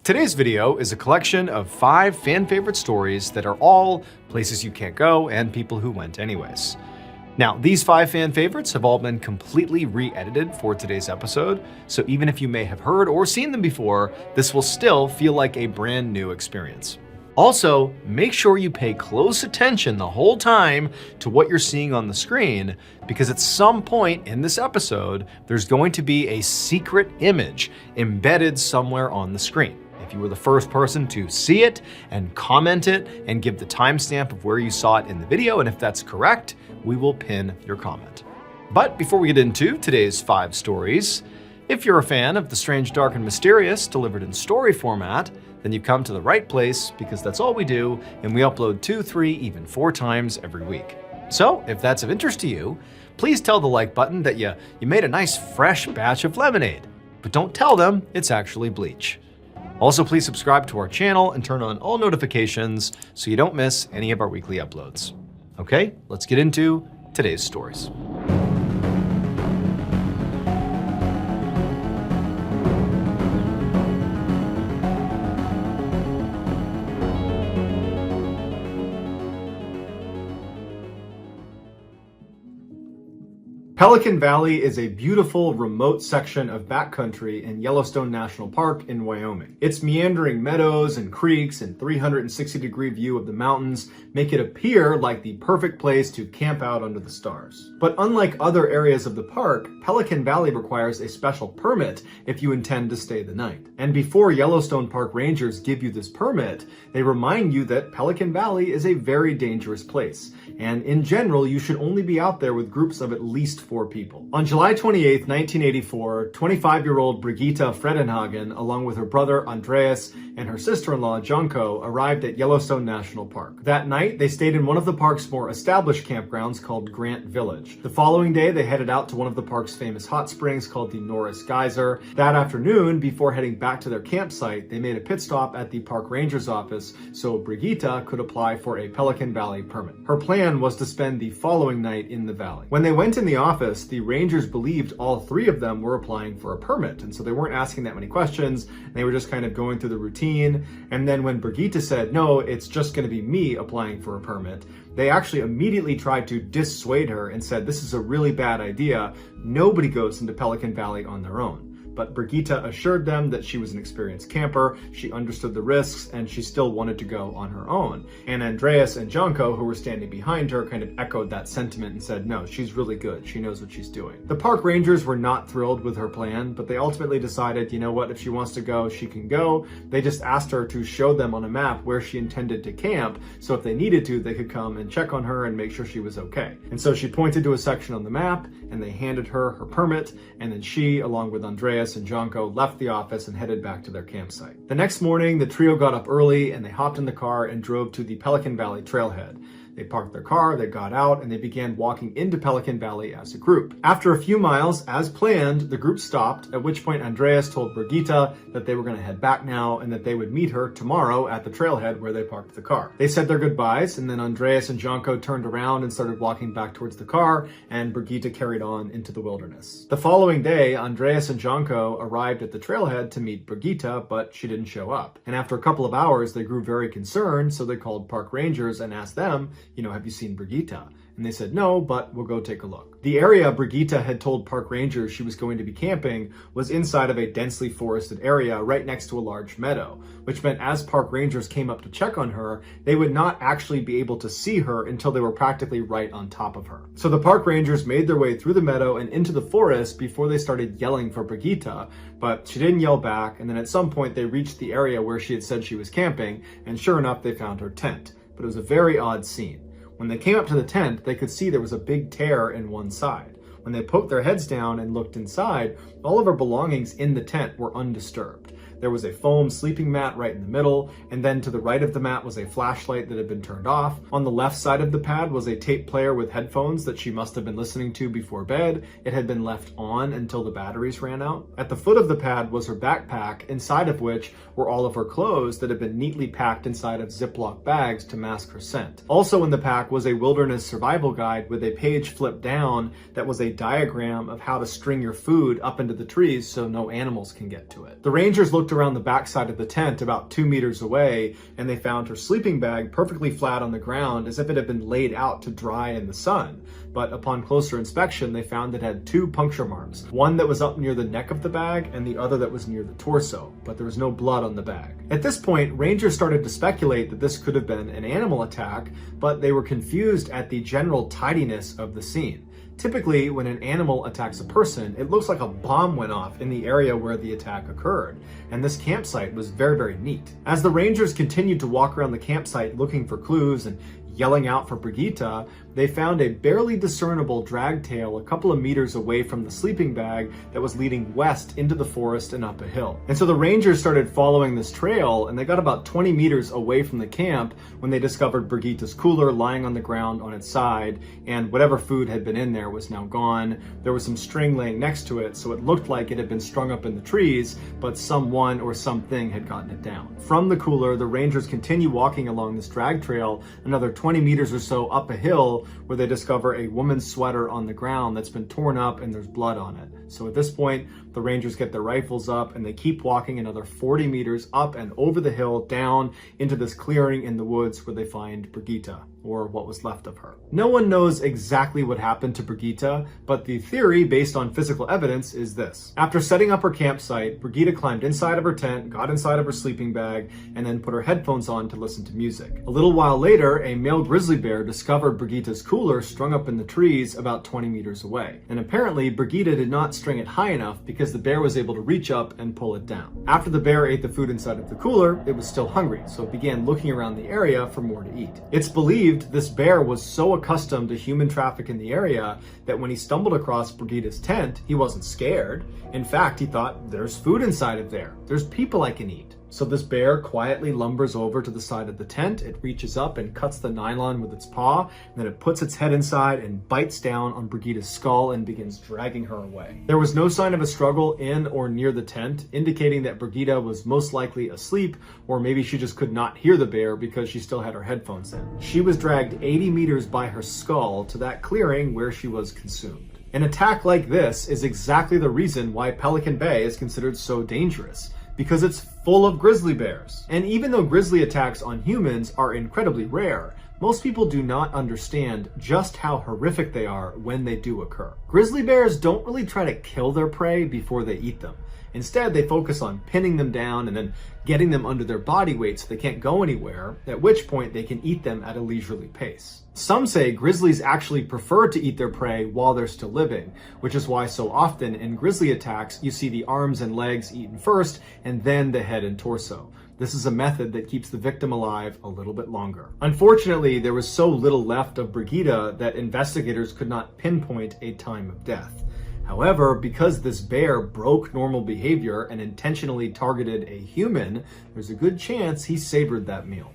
Today's video is a collection of 5 fan favorite stories that are all places you can't go and people who went anyways. Now, these 5 fan favorites have all been completely re-edited for today's episode, so even if you may have heard or seen them before, this will still feel like a brand new experience. Also, make sure you pay close attention the whole time to what you're seeing on the screen, because at some point in this episode, there's going to be a secret image embedded somewhere on the screen. If you were the first person to see it and comment it and give the timestamp of where you saw it in the video, and if that's correct, we will pin your comment. But before we get into today's 5 stories, if you're a fan of the strange, dark, and mysterious delivered in story format, then you've come to the right place, because that's all we do, and we upload 2, 3, even 4 times every week. So if that's of interest to you, please tell the like button that you made a nice fresh batch of lemonade, but don't tell them it's actually bleach. Also, please subscribe to our channel and turn on all notifications so you don't miss any of our weekly uploads. Okay, let's get into today's stories. Pelican Valley is a beautiful, remote section of backcountry in Yellowstone National Park in Wyoming. Its meandering meadows and creeks and 360-degree view of the mountains make it appear like the perfect place to camp out under the stars. But unlike other areas of the park, Pelican Valley requires a special permit if you intend to stay the night. And before Yellowstone Park rangers give you this permit, they remind you that Pelican Valley is a very dangerous place. And in general, you should only be out there with groups of at least 4 people. On July 28, 1984, 25-year-old Brigitte Fredenhagen, along with her brother Andreas and her sister-in-law Janko, arrived at Yellowstone National Park. That night, they stayed in one of the park's more established campgrounds called Grant Village. The following day, they headed out to one of the park's famous hot springs called the Norris Geyser. That afternoon, before heading back to their campsite, they made a pit stop at the park ranger's office so Brigitte could apply for a Pelican Valley permit. Her plan was to spend the following night in the valley. When they went in the office, the rangers believed all 3 of them were applying for a permit, and so they weren't asking that many questions. They were just kind of going through the routine. And then when Brigitte said, no, it's just going to be me applying for a permit, they actually immediately tried to dissuade her and said, this is a really bad idea. Nobody goes into Pelican Valley on their own. But Brigitte assured them that she was an experienced camper, she understood the risks, and she still wanted to go on her own. And Andreas and Janko, who were standing behind her, kind of echoed that sentiment and said, no, she's really good. She knows what she's doing. The park rangers were not thrilled with her plan, but they ultimately decided, you know what, if she wants to go, she can go. They just asked her to show them on a map where she intended to camp, so if they needed to, they could come and check on her and make sure she was okay. And so she pointed to a section on the map, and they handed her her permit, and then she, along with Andreas and Janko, left the office and headed back to their campsite. The next morning, the trio got up early and they hopped in the car and drove to the Pelican Valley trailhead. They parked their car, they got out, and they began walking into Pelican Valley as a group. After a few miles, as planned, the group stopped, at which point Andreas told Brigitte that they were going to head back now and that they would meet her tomorrow at the trailhead where they parked the car. They said their goodbyes, and then Andreas and Janko turned around and started walking back towards the car, and Brigitte carried on into the wilderness. The following day, Andreas and Janko arrived at the trailhead to meet Brigitte, but she didn't show up. And after a couple of hours, they grew very concerned, so they called park rangers and asked them, have you seen Brigitte? And they said, no, but we'll go take a look. The area Brigitte had told park rangers she was going to be camping was inside of a densely forested area right next to a large meadow, which meant as park rangers came up to check on her, they would not actually be able to see her until they were practically right on top of her. So the park rangers made their way through the meadow and into the forest before they started yelling for Brigitte, but she didn't yell back, and then at some point they reached the area where she had said she was camping, and sure enough, they found her tent. But it was a very odd scene. When they came up to the tent, they could see there was a big tear in one side. When they poked their heads down and looked inside, all of her belongings in the tent were undisturbed. There was a foam sleeping mat right in the middle, and then to the right of the mat was a flashlight that had been turned off. On the left side of the pad was a tape player with headphones that she must have been listening to before bed. It had been left on until the batteries ran out. At the foot of the pad was her backpack, inside of which were all of her clothes that had been neatly packed inside of Ziploc bags to mask her scent. Also in the pack was a wilderness survival guide with a page flipped down that was a diagram of how to string your food up into the trees so no animals can get to it. The rangers looked looked around the backside of the tent about 2 meters away, and they found her sleeping bag perfectly flat on the ground as if it had been laid out to dry in the sun. But upon closer inspection, they found it had 2 puncture marks, one that was up near the neck of the bag and the other that was near the torso, but there was no blood on the bag. At this point, rangers started to speculate that this could have been an animal attack, but they were confused at the general tidiness of the scene. Typically, when an animal attacks a person, it looks like a bomb went off in the area where the attack occurred, and this campsite was very, very neat. As the rangers continued to walk around the campsite looking for clues and yelling out for Brigitte, they found a barely discernible drag tail a couple of meters away from the sleeping bag that was leading west into the forest and up a hill. And so the rangers started following this trail, and they got about 20 meters away from the camp when they discovered Brigitte's cooler lying on the ground on its side, and whatever food had been in there was now gone. There was some string laying next to it, so it looked like it had been strung up in the trees, but someone or something had gotten it down. From the cooler, the rangers continue walking along this drag trail another 20 meters or so up a hill, where they discover a woman's sweater on the ground that's been torn up and there's blood on it. So at this point, the rangers get their rifles up and they keep walking another 40 meters up and over the hill down into this clearing in the woods where they find Brigitte, or what was left of her. No one knows exactly what happened to Brigitte, but the theory based on physical evidence is this. After setting up her campsite, Brigitte climbed inside of her tent, got inside of her sleeping bag, and then put her headphones on to listen to music. A little while later, a male grizzly bear discovered Brigitte's cooler strung up in the trees about 20 meters away. And apparently, Brigitte did not string it high enough because the bear was able to reach up and pull it down. After the bear ate the food inside of the cooler, it was still hungry, so it began looking around the area for more to eat. It's believed this bear was so accustomed to human traffic in the area that when he stumbled across Brigitte's tent, he wasn't scared. In fact, he thought, there's food inside of there. There's people I can eat. So this bear quietly lumbers over to the side of the tent. It reaches up and cuts the nylon with its paw, and then it puts its head inside and bites down on Brigitte's skull and begins dragging her away. There was no sign of a struggle in or near the tent, indicating that Brigitte was most likely asleep, or maybe she just could not hear the bear because she still had her headphones in. She was dragged 80 meters by her skull to that clearing where she was consumed. An attack like this is exactly the reason why Pelican Bay is considered so dangerous, because it's full of grizzly bears. And even though grizzly attacks on humans are incredibly rare, most people do not understand just how horrific they are when they do occur. Grizzly bears don't really try to kill their prey before they eat them. Instead, they focus on pinning them down and then getting them under their body weight so they can't go anywhere, at which point they can eat them at a leisurely pace. Some say grizzlies actually prefer to eat their prey while they're still living, which is why so often in grizzly attacks you see the arms and legs eaten first and then the head and torso. This is a method that keeps the victim alive a little bit longer. Unfortunately, there was so little left of Brigitte that investigators could not pinpoint a time of death. However, because this bear broke normal behavior and intentionally targeted a human, there's a good chance he savored that meal.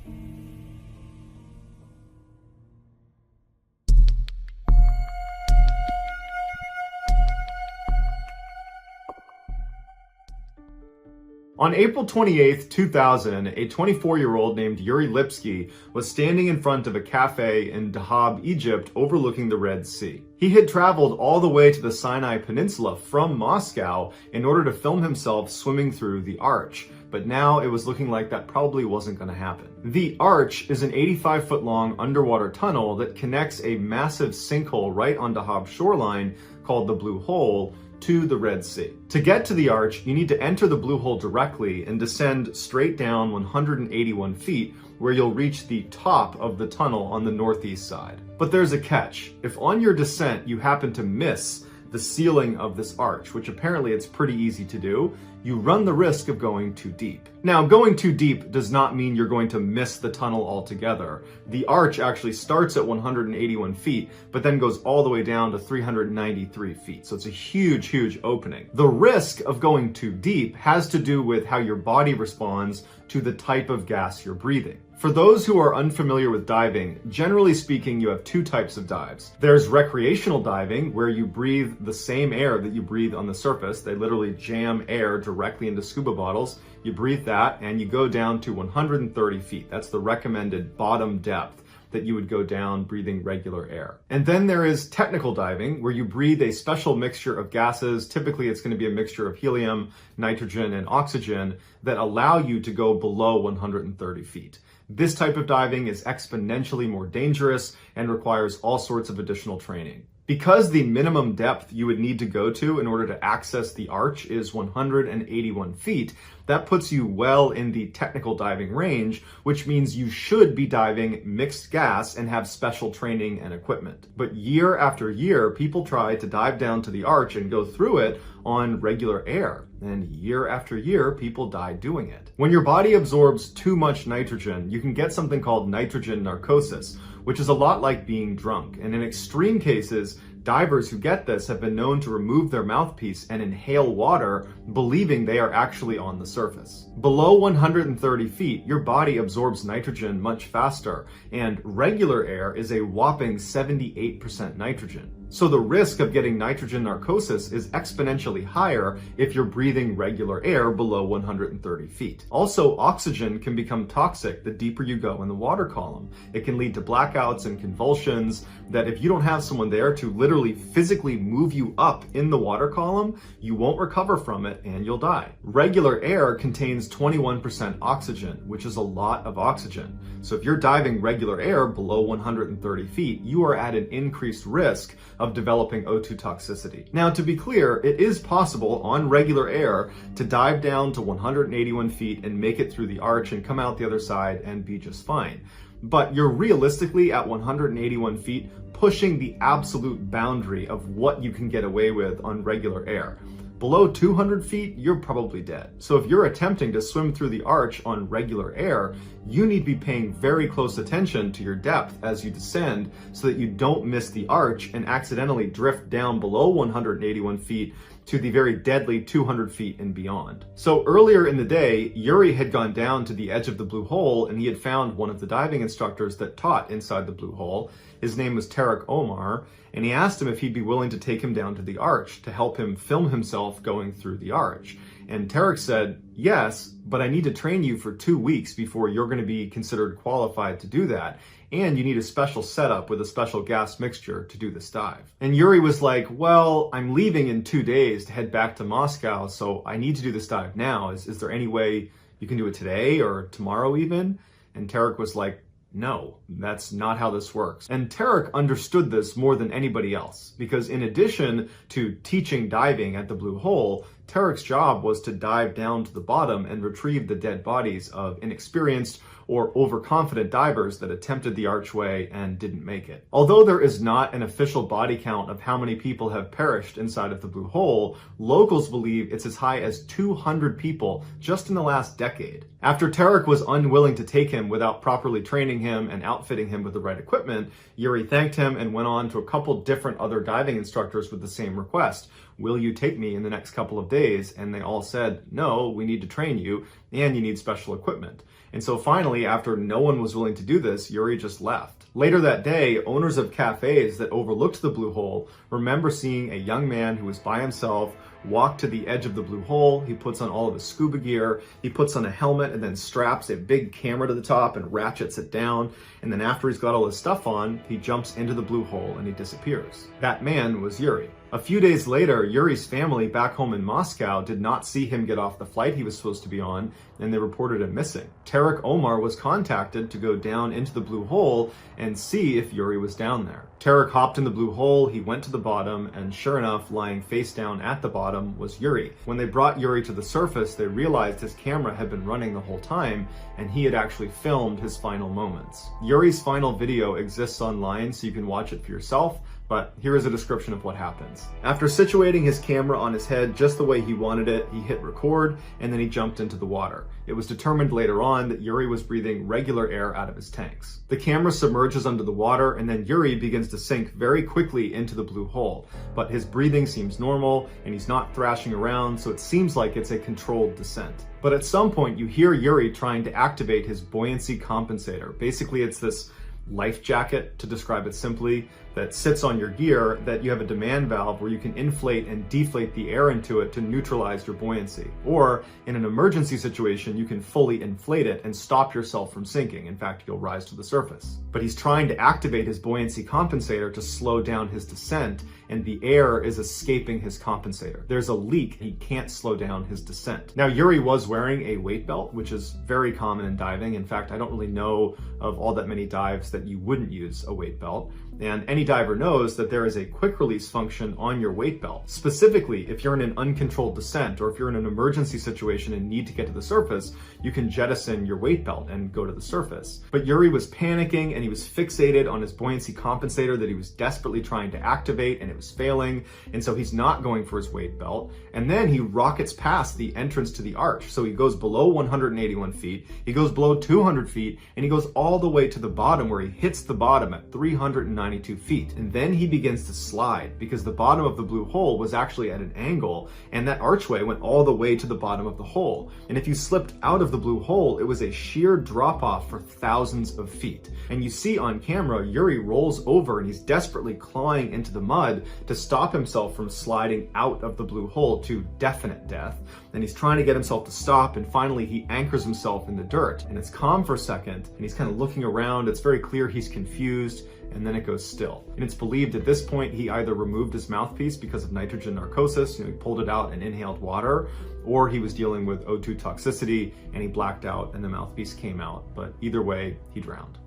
On April 28, 2000, a 24-year-old named Yuri Lipsky was standing in front of a cafe in Dahab, Egypt, overlooking the Red Sea. He had traveled all the way to the Sinai Peninsula from Moscow in order to film himself swimming through the Arch, but now it was looking like that probably wasn't going to happen. The Arch is an 85-foot-long underwater tunnel that connects a massive sinkhole right on Dahab's shoreline called the Blue Hole to the Red Sea. To get to the Arch, you need to enter the Blue Hole directly and descend straight down 181 feet, where you'll reach the top of the tunnel on the northeast side. But there's a catch. If on your descent you happen to miss the ceiling of this arch, which apparently it's pretty easy to do, you run the risk of going too deep. Now, going too deep does not mean you're going to miss the tunnel altogether. The arch actually starts at 181 feet, but then goes all the way down to 393 feet. So it's a huge, huge opening. The risk of going too deep has to do with how your body responds to the type of gas you're breathing. For those who are unfamiliar with diving, generally speaking, you have two types of dives. There's recreational diving, where you breathe the same air that you breathe on the surface. They literally jam air directly into scuba bottles. You breathe that and you go down to 130 feet. That's the recommended bottom depth that you would go down breathing regular air. And then there is technical diving, where you breathe a special mixture of gases. Typically, it's going to be a mixture of helium, nitrogen, and oxygen that allow you to go below 130 feet. This type of diving is exponentially more dangerous and requires all sorts of additional training. Because the minimum depth you would need to go to in order to access the arch is 181 feet, that puts you well in the technical diving range, which means you should be diving mixed gas and have special training and equipment. But year after year, people try to dive down to the arch and go through it on regular air. And year after year, people die doing it. When your body absorbs too much nitrogen, you can get something called nitrogen narcosis, which is a lot like being drunk. And in extreme cases, divers who get this have been known to remove their mouthpiece and inhale water, believing they are actually on the surface. Below 130 feet, your body absorbs nitrogen much faster, and regular air is a whopping 78% nitrogen. So the risk of getting nitrogen narcosis is exponentially higher if you're breathing regular air below 130 feet. Also, oxygen can become toxic the deeper you go in the water column. It can lead to blackouts and convulsions that if you don't have someone there to literally physically move you up in the water column, you won't recover from it and you'll die. Regular air contains 21% oxygen, which is a lot of oxygen. So if you're diving regular air below 130 feet, you are at an increased risk of developing O2 toxicity. Now, to be clear, it is possible on regular air to dive down to 181 feet and make it through the arch and come out the other side and be just fine. But you're realistically at 181 feet pushing the absolute boundary of what you can get away with on regular air. Below 200 feet, you're probably dead. So if you're attempting to swim through the arch on regular air, you need to be paying very close attention to your depth as you descend so that you don't miss the arch and accidentally drift down below 181 feet to the very deadly 200 feet and beyond. So earlier in the day, Yuri had gone down to the edge of the blue hole and he had found one of the diving instructors that taught inside the blue hole. His name was Tarek Omar, and he asked him if he'd be willing to take him down to the arch to help him film himself going through the arch. And Tarek said, yes, but I need to train you for 2 weeks before you're going to be considered qualified to do that. And you need a special setup with a special gas mixture to do this dive. And Yuri was like, well, I'm leaving in 2 days to head back to Moscow, so I need to do this dive now. Is there any way you can do it today or tomorrow even? And Tarek was like, no, that's not how this works. And Tarek understood this more than anybody else, because in addition to teaching diving at the blue hole, Tarek's job was to dive down to the bottom and retrieve the dead bodies of inexperienced or overconfident divers that attempted the archway and didn't make it. Although there is not an official body count of how many people have perished inside of the blue hole, locals believe it's as high as 200 people just in the last decade. After Tarek was unwilling to take him without properly training him and outfitting him with the right equipment, Yuri thanked him and went on to a couple different other diving instructors with the same request. Will you take me in the next couple of days? And they all said, no, we need to train you and you need special equipment. And so finally, after no one was willing to do this, Yuri just left. Later that day, owners of cafes that overlooked the blue hole remember seeing a young man who was by himself walk to the edge of the blue hole. He puts on all of his scuba gear, he puts on a helmet and then straps a big camera to the top and ratchets it down. And then after he's got all his stuff on, he jumps into the blue hole and he disappears. That man was Yuri. A few days later, Yuri's family back home in Moscow did not see him get off the flight he was supposed to be on, and they reported him missing. Tarek Omar was contacted to go down into the blue hole and see if Yuri was down there. Tarek hopped in the blue hole, he went to the bottom, and sure enough, lying face down at the bottom was Yuri. When they brought Yuri to the surface, they realized his camera had been running the whole time, and he had actually filmed his final moments. Yuri's final video exists online, so you can watch it for yourself, but here is a description of what happens. After situating his camera on his head just the way he wanted it, he hit record, and then he jumped into the water. It was determined later on that Yuri was breathing regular air out of his tanks. The camera submerges under the water, and then Yuri begins to sink very quickly into the blue hole. But his breathing seems normal, and he's not thrashing around, so it seems like it's a controlled descent. But at some point, you hear Yuri trying to activate his buoyancy compensator. Basically, it's this life jacket, to describe it simply, that sits on your gear that you have a demand valve where you can inflate and deflate the air into it to neutralize your buoyancy. Or in an emergency situation, you can fully inflate it and stop yourself from sinking. In fact, you'll rise to the surface. But he's trying to activate his buoyancy compensator to slow down his descent, and the air is escaping his compensator. There's a leak, he can't slow down his descent. Now, Yuri was wearing a weight belt, which is very common in diving. In fact, I don't really know of all that many dives that you wouldn't use a weight belt. And any diver knows that there is a quick release function on your weight belt. Specifically, if you're in an uncontrolled descent or if you're in an emergency situation and need to get to the surface, you can jettison your weight belt and go to the surface. But Yuri was panicking and he was fixated on his buoyancy compensator that he was desperately trying to activate, and it was failing. And so he's not going for his weight belt. And then he rockets past the entrance to the arch. So he goes below 181 feet, he goes below 200 feet, and he goes all the way to the bottom where he hits the bottom at 392 feet. And then he begins to slide because the bottom of the blue hole was actually at an angle, and that archway went all the way to the bottom of the hole. And if you slipped out of the blue hole, it was a sheer drop off for thousands of feet. And you see on camera, Yuri rolls over and he's desperately clawing into the mud to stop himself from sliding out of the blue hole to definite death. And he's trying to get himself to stop, and finally he anchors himself in the dirt. And it's calm for a second, and he's kind of looking around. It's very clear he's confused, and then it goes still. And it's believed at this point he either removed his mouthpiece because of nitrogen narcosis, he pulled it out and inhaled water, or he was dealing with O2 toxicity and he blacked out and the mouthpiece came out. But either way, he drowned.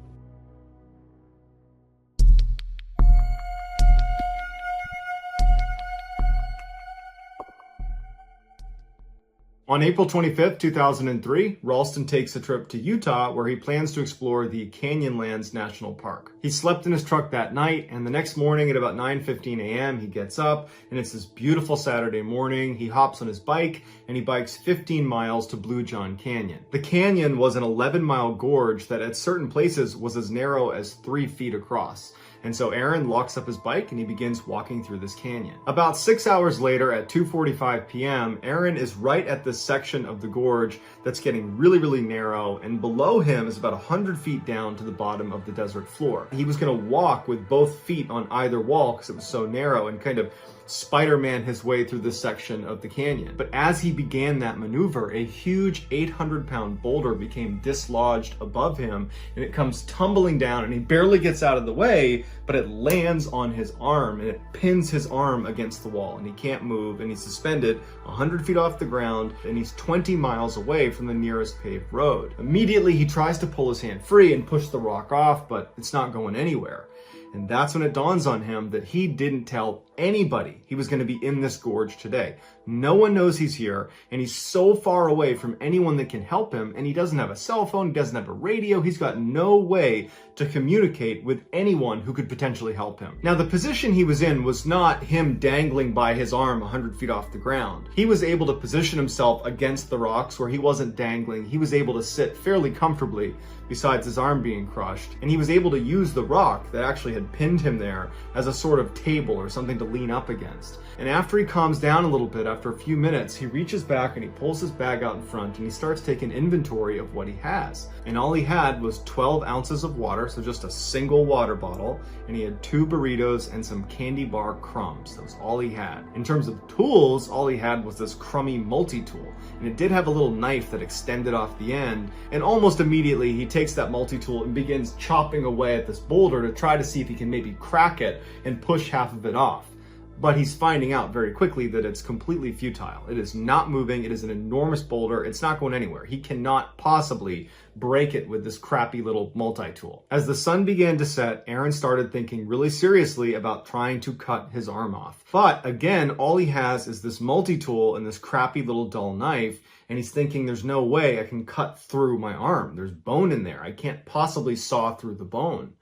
On April 25th, 2003, Ralston takes a trip to Utah where he plans to explore the Canyonlands National Park. He slept in his truck that night, and the next morning at about 9:15 a.m. he gets up, and it's this beautiful Saturday morning. He hops on his bike and he bikes 15 miles to Blue John Canyon. The canyon was an 11-mile gorge that at certain places was as narrow as 3 feet across. And so Aaron locks up his bike and he begins walking through this canyon. About 6 hours later at 2:45 p.m., Aaron is right at this section of the gorge that's getting really, really narrow, and below him is about 100 feet down to the bottom of the desert floor. He was gonna walk with both feet on either wall because it was so narrow and kind of Spider-Man his way through this section of the canyon. But as he began that maneuver, a huge 800-pound boulder became dislodged above him, and it comes tumbling down, and he barely gets out of the way, but it lands on his arm, and it pins his arm against the wall, and he can't move, and he's suspended 100 feet off the ground, and he's 20 miles away from the nearest paved road. Immediately, he tries to pull his hand free and push the rock off, but it's not going anywhere. And that's when it dawns on him that he didn't tell anybody he was going to be in this gorge today. No one knows he's here, and he's so far away from anyone that can help him, and he doesn't have a cell phone, he doesn't have a radio, he's got no way to communicate with anyone who could potentially help him. Now, the position he was in was not him dangling by his arm 100 feet off the ground. He was able to position himself against the rocks where he wasn't dangling. He was able to sit fairly comfortably besides his arm being crushed, and he was able to use the rock that actually had pinned him there as a sort of table or something to lean up against. And after he calms down a little bit, after a few minutes, he reaches back and he pulls his bag out in front and he starts taking inventory of what he has. And all he had was 12 ounces of water, so just a single water bottle, and he had 2 burritos and some candy bar crumbs. That was all he had. In terms of tools, all he had was this crummy multi-tool, and it did have a little knife that extended off the end, and almost immediately he takes that multi-tool and begins chopping away at this boulder to try to see if he can maybe crack it and push half of it off. But he's finding out very quickly that it's completely futile. It is not moving. It is an enormous boulder. It's not going anywhere. He cannot possibly break it with this crappy little multi-tool. As the sun began to set, Aaron started thinking really seriously about trying to cut his arm off. But again, all he has is this multi-tool and this crappy little dull knife, and he's thinking there's no way I can cut through my arm. There's bone in there. I can't possibly saw through the bone.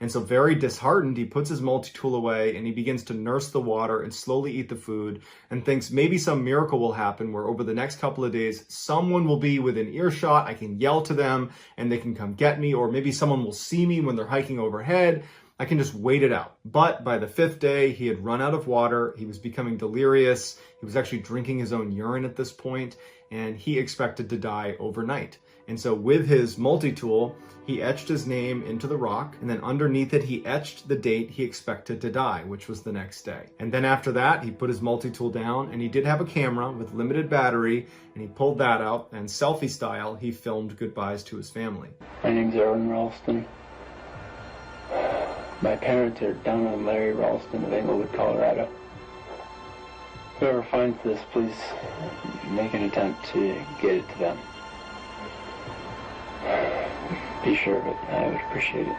And so very disheartened, he puts his multi-tool away and he begins to nurse the water and slowly eat the food and thinks maybe some miracle will happen where over the next couple of days, someone will be within earshot. I can yell to them and they can come get me, or maybe someone will see me when they're hiking overhead. I can just wait it out. But by the 5th day, he had run out of water. He was becoming delirious. He was actually drinking his own urine at this point, and he expected to die overnight. And so with his multi-tool, he etched his name into the rock, and then underneath it, he etched the date he expected to die, which was the next day. And then after that, he put his multi-tool down, and he did have a camera with limited battery, and he pulled that out, and selfie style, he filmed goodbyes to his family. My name's Aaron Ralston. My parents are down on Larry Ralston of Englewood, Colorado. Whoever finds this, please make an attempt to get it to them. Be sure of it. I would appreciate it.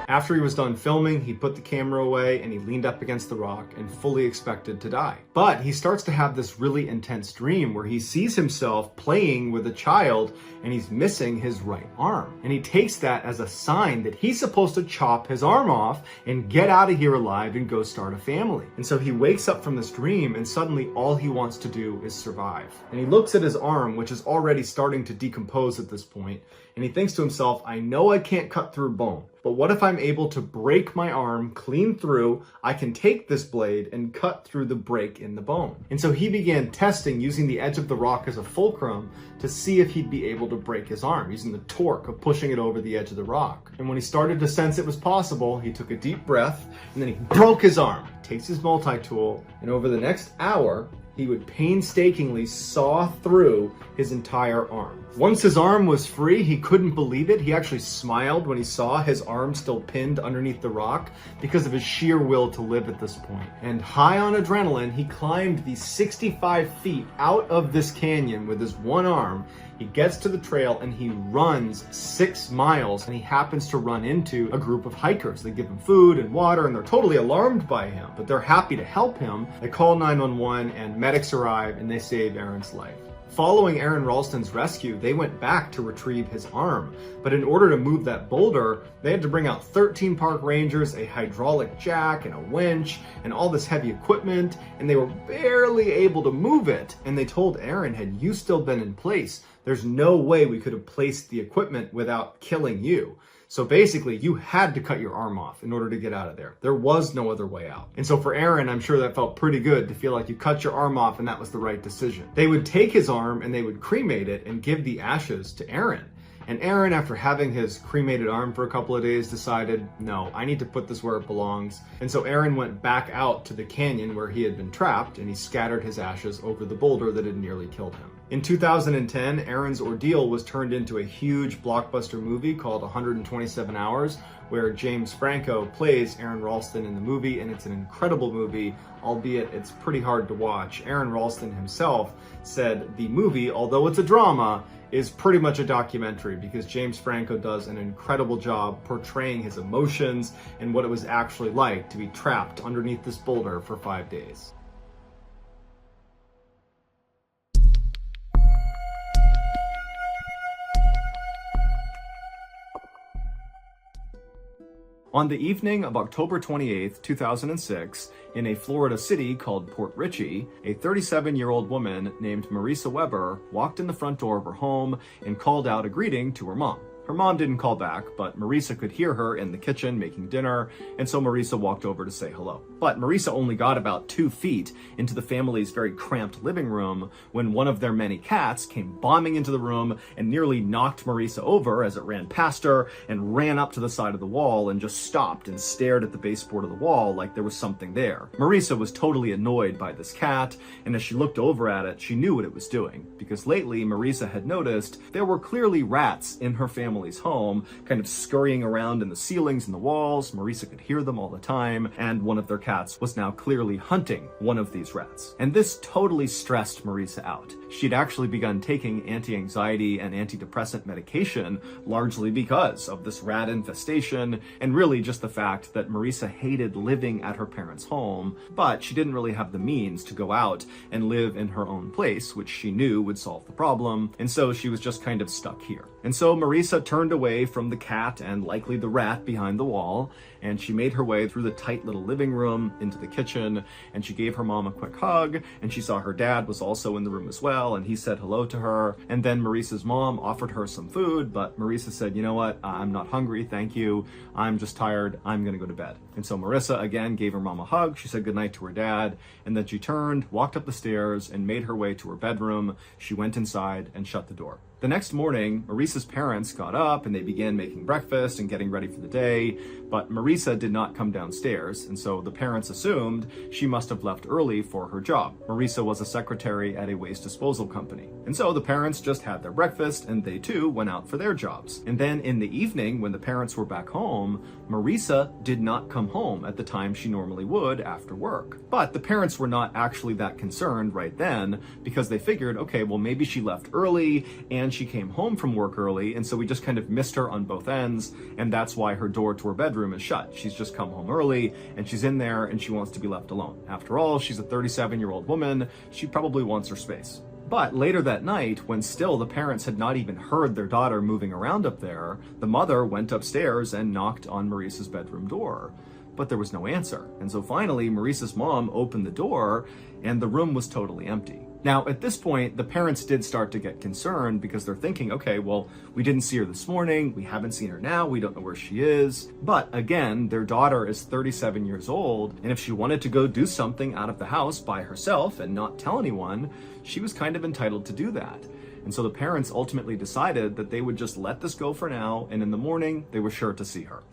After he was done filming, he put the camera away and he leaned up against the rock and fully expected to die. But he starts to have this really intense dream where he sees himself playing with a child and he's missing his right arm. And he takes that as a sign that he's supposed to chop his arm off and get out of here alive and go start a family. And so he wakes up from this dream and suddenly all he wants to do is survive. And he looks at his arm, which is already starting to decompose at this point, and he thinks to himself, I know I can't cut through bone, but what if I'm able to break my arm clean through? I can take this blade and cut through the break in the bone. And so he began testing using the edge of the rock as a fulcrum to see if he'd be able to break his arm, using the torque of pushing it over the edge of the rock. And when he started to sense it was possible, he took a deep breath and then he broke his arm, takes his multi-tool, and over the next hour, he would painstakingly saw through his entire arm. Once his arm was free, he couldn't believe it. He actually smiled when he saw his arm still pinned underneath the rock because of his sheer will to live at this point. And high on adrenaline, he climbed the 65 feet out of this canyon with his one arm. He gets to the trail and he runs 6 miles, and he happens to run into a group of hikers. They give him food and water and they're totally alarmed by him, but they're happy to help him. They call 911 and medics arrive and they save Aaron's life. Following Aaron Ralston's rescue, they went back to retrieve his arm. But in order to move that boulder, they had to bring out 13 park rangers, a hydraulic jack, and a winch, and all this heavy equipment, and they were barely able to move it. And they told Aaron, had you still been in place, there's no way we could have placed the equipment without killing you. So basically, you had to cut your arm off in order to get out of there. There was no other way out. And so for Aaron, I'm sure that felt pretty good to feel like you cut your arm off and that was the right decision. They would take his arm and they would cremate it and give the ashes to Aaron. And Aaron, after having his cremated arm for a couple of days, decided, no, I need to put this where it belongs. And so Aaron went back out to the canyon where he had been trapped and he scattered his ashes over the boulder that had nearly killed him. In 2010, Aaron's ordeal was turned into a huge blockbuster movie called 127 Hours, where James Franco plays Aaron Ralston in the movie, and it's an incredible movie, albeit it's pretty hard to watch. Aaron Ralston himself said the movie, although it's a drama, is pretty much a documentary because James Franco does an incredible job portraying his emotions and what it was actually like to be trapped underneath this boulder for 5 days. On the evening of October 28, 2006, in a Florida city called Port Richey, a 37-year-old woman named Marisa Weber walked in the front door of her home and called out a greeting to her mom. Her mom didn't call back, but Marisa could hear her in the kitchen making dinner, and so Marisa walked over to say hello. But Marisa only got about 2 feet into the family's very cramped living room when one of their many cats came bombing into the room and nearly knocked Marisa over as it ran past her and ran up to the side of the wall and just stopped and stared at the baseboard of the wall like there was something there. Marisa was totally annoyed by this cat, and as she looked over at it, she knew what it was doing, because lately Marisa had noticed there were clearly rats in her family's home, kind of scurrying around in the ceilings and the walls. Marisa could hear them all the time, and one of their cats was now clearly hunting one of these rats. And this totally stressed Marisa out. She'd actually begun taking anti-anxiety and antidepressant medication largely because of this rat infestation, and really just the fact that Marisa hated living at her parents' home, but she didn't really have the means to go out and live in her own place, which she knew would solve the problem, and so she was just kind of stuck here. And so Marisa turned away from the cat and likely the rat behind the wall, and she made her way through the tight little living room into the kitchen, and she gave her mom a quick hug, and she saw her dad was also in the room as well, and he said hello to her. And then Marisa's mom offered her some food, but Marisa said, you know what, I'm not hungry, thank you, I'm just tired, I'm gonna go to bed. And so Marisa again gave her mom a hug, she said goodnight to her dad, and then she turned, walked up the stairs, and made her way to her bedroom. She went inside and shut the door. The next morning, Marisa's parents got up and they began making breakfast and getting ready for the day, but Marisa did not come downstairs, and so the parents assumed she must have left early for her job. Marisa was a secretary at a waste disposal company. And so the parents just had their breakfast and they too went out for their jobs. And then in the evening, when the parents were back home, Marisa did not come home at the time she normally would after work. But the parents were not actually that concerned right then, because they figured, okay, well, maybe she left early and she came home from work early, and so we just kind of missed her on both ends, and that's why her door to her bedroom is shut. She's just come home early and she's in there and she wants to be left alone. After all, she's a 37-year-old woman. She probably wants her space. But later that night, when still the parents had not even heard their daughter moving around up there, the mother went upstairs and knocked on Marisa's bedroom door. But there was no answer. And so finally, Marisa's mom opened the door and the room was totally empty. Now, at this point, the parents did start to get concerned because they're thinking, okay, well, we didn't see her this morning. We haven't seen her now. We don't know where she is. But again, their daughter is 37 years old. And if she wanted to go do something out of the house by herself and not tell anyone, she was kind of entitled to do that. And so the parents ultimately decided that they would just let this go for now. And in the morning, they were sure to see her.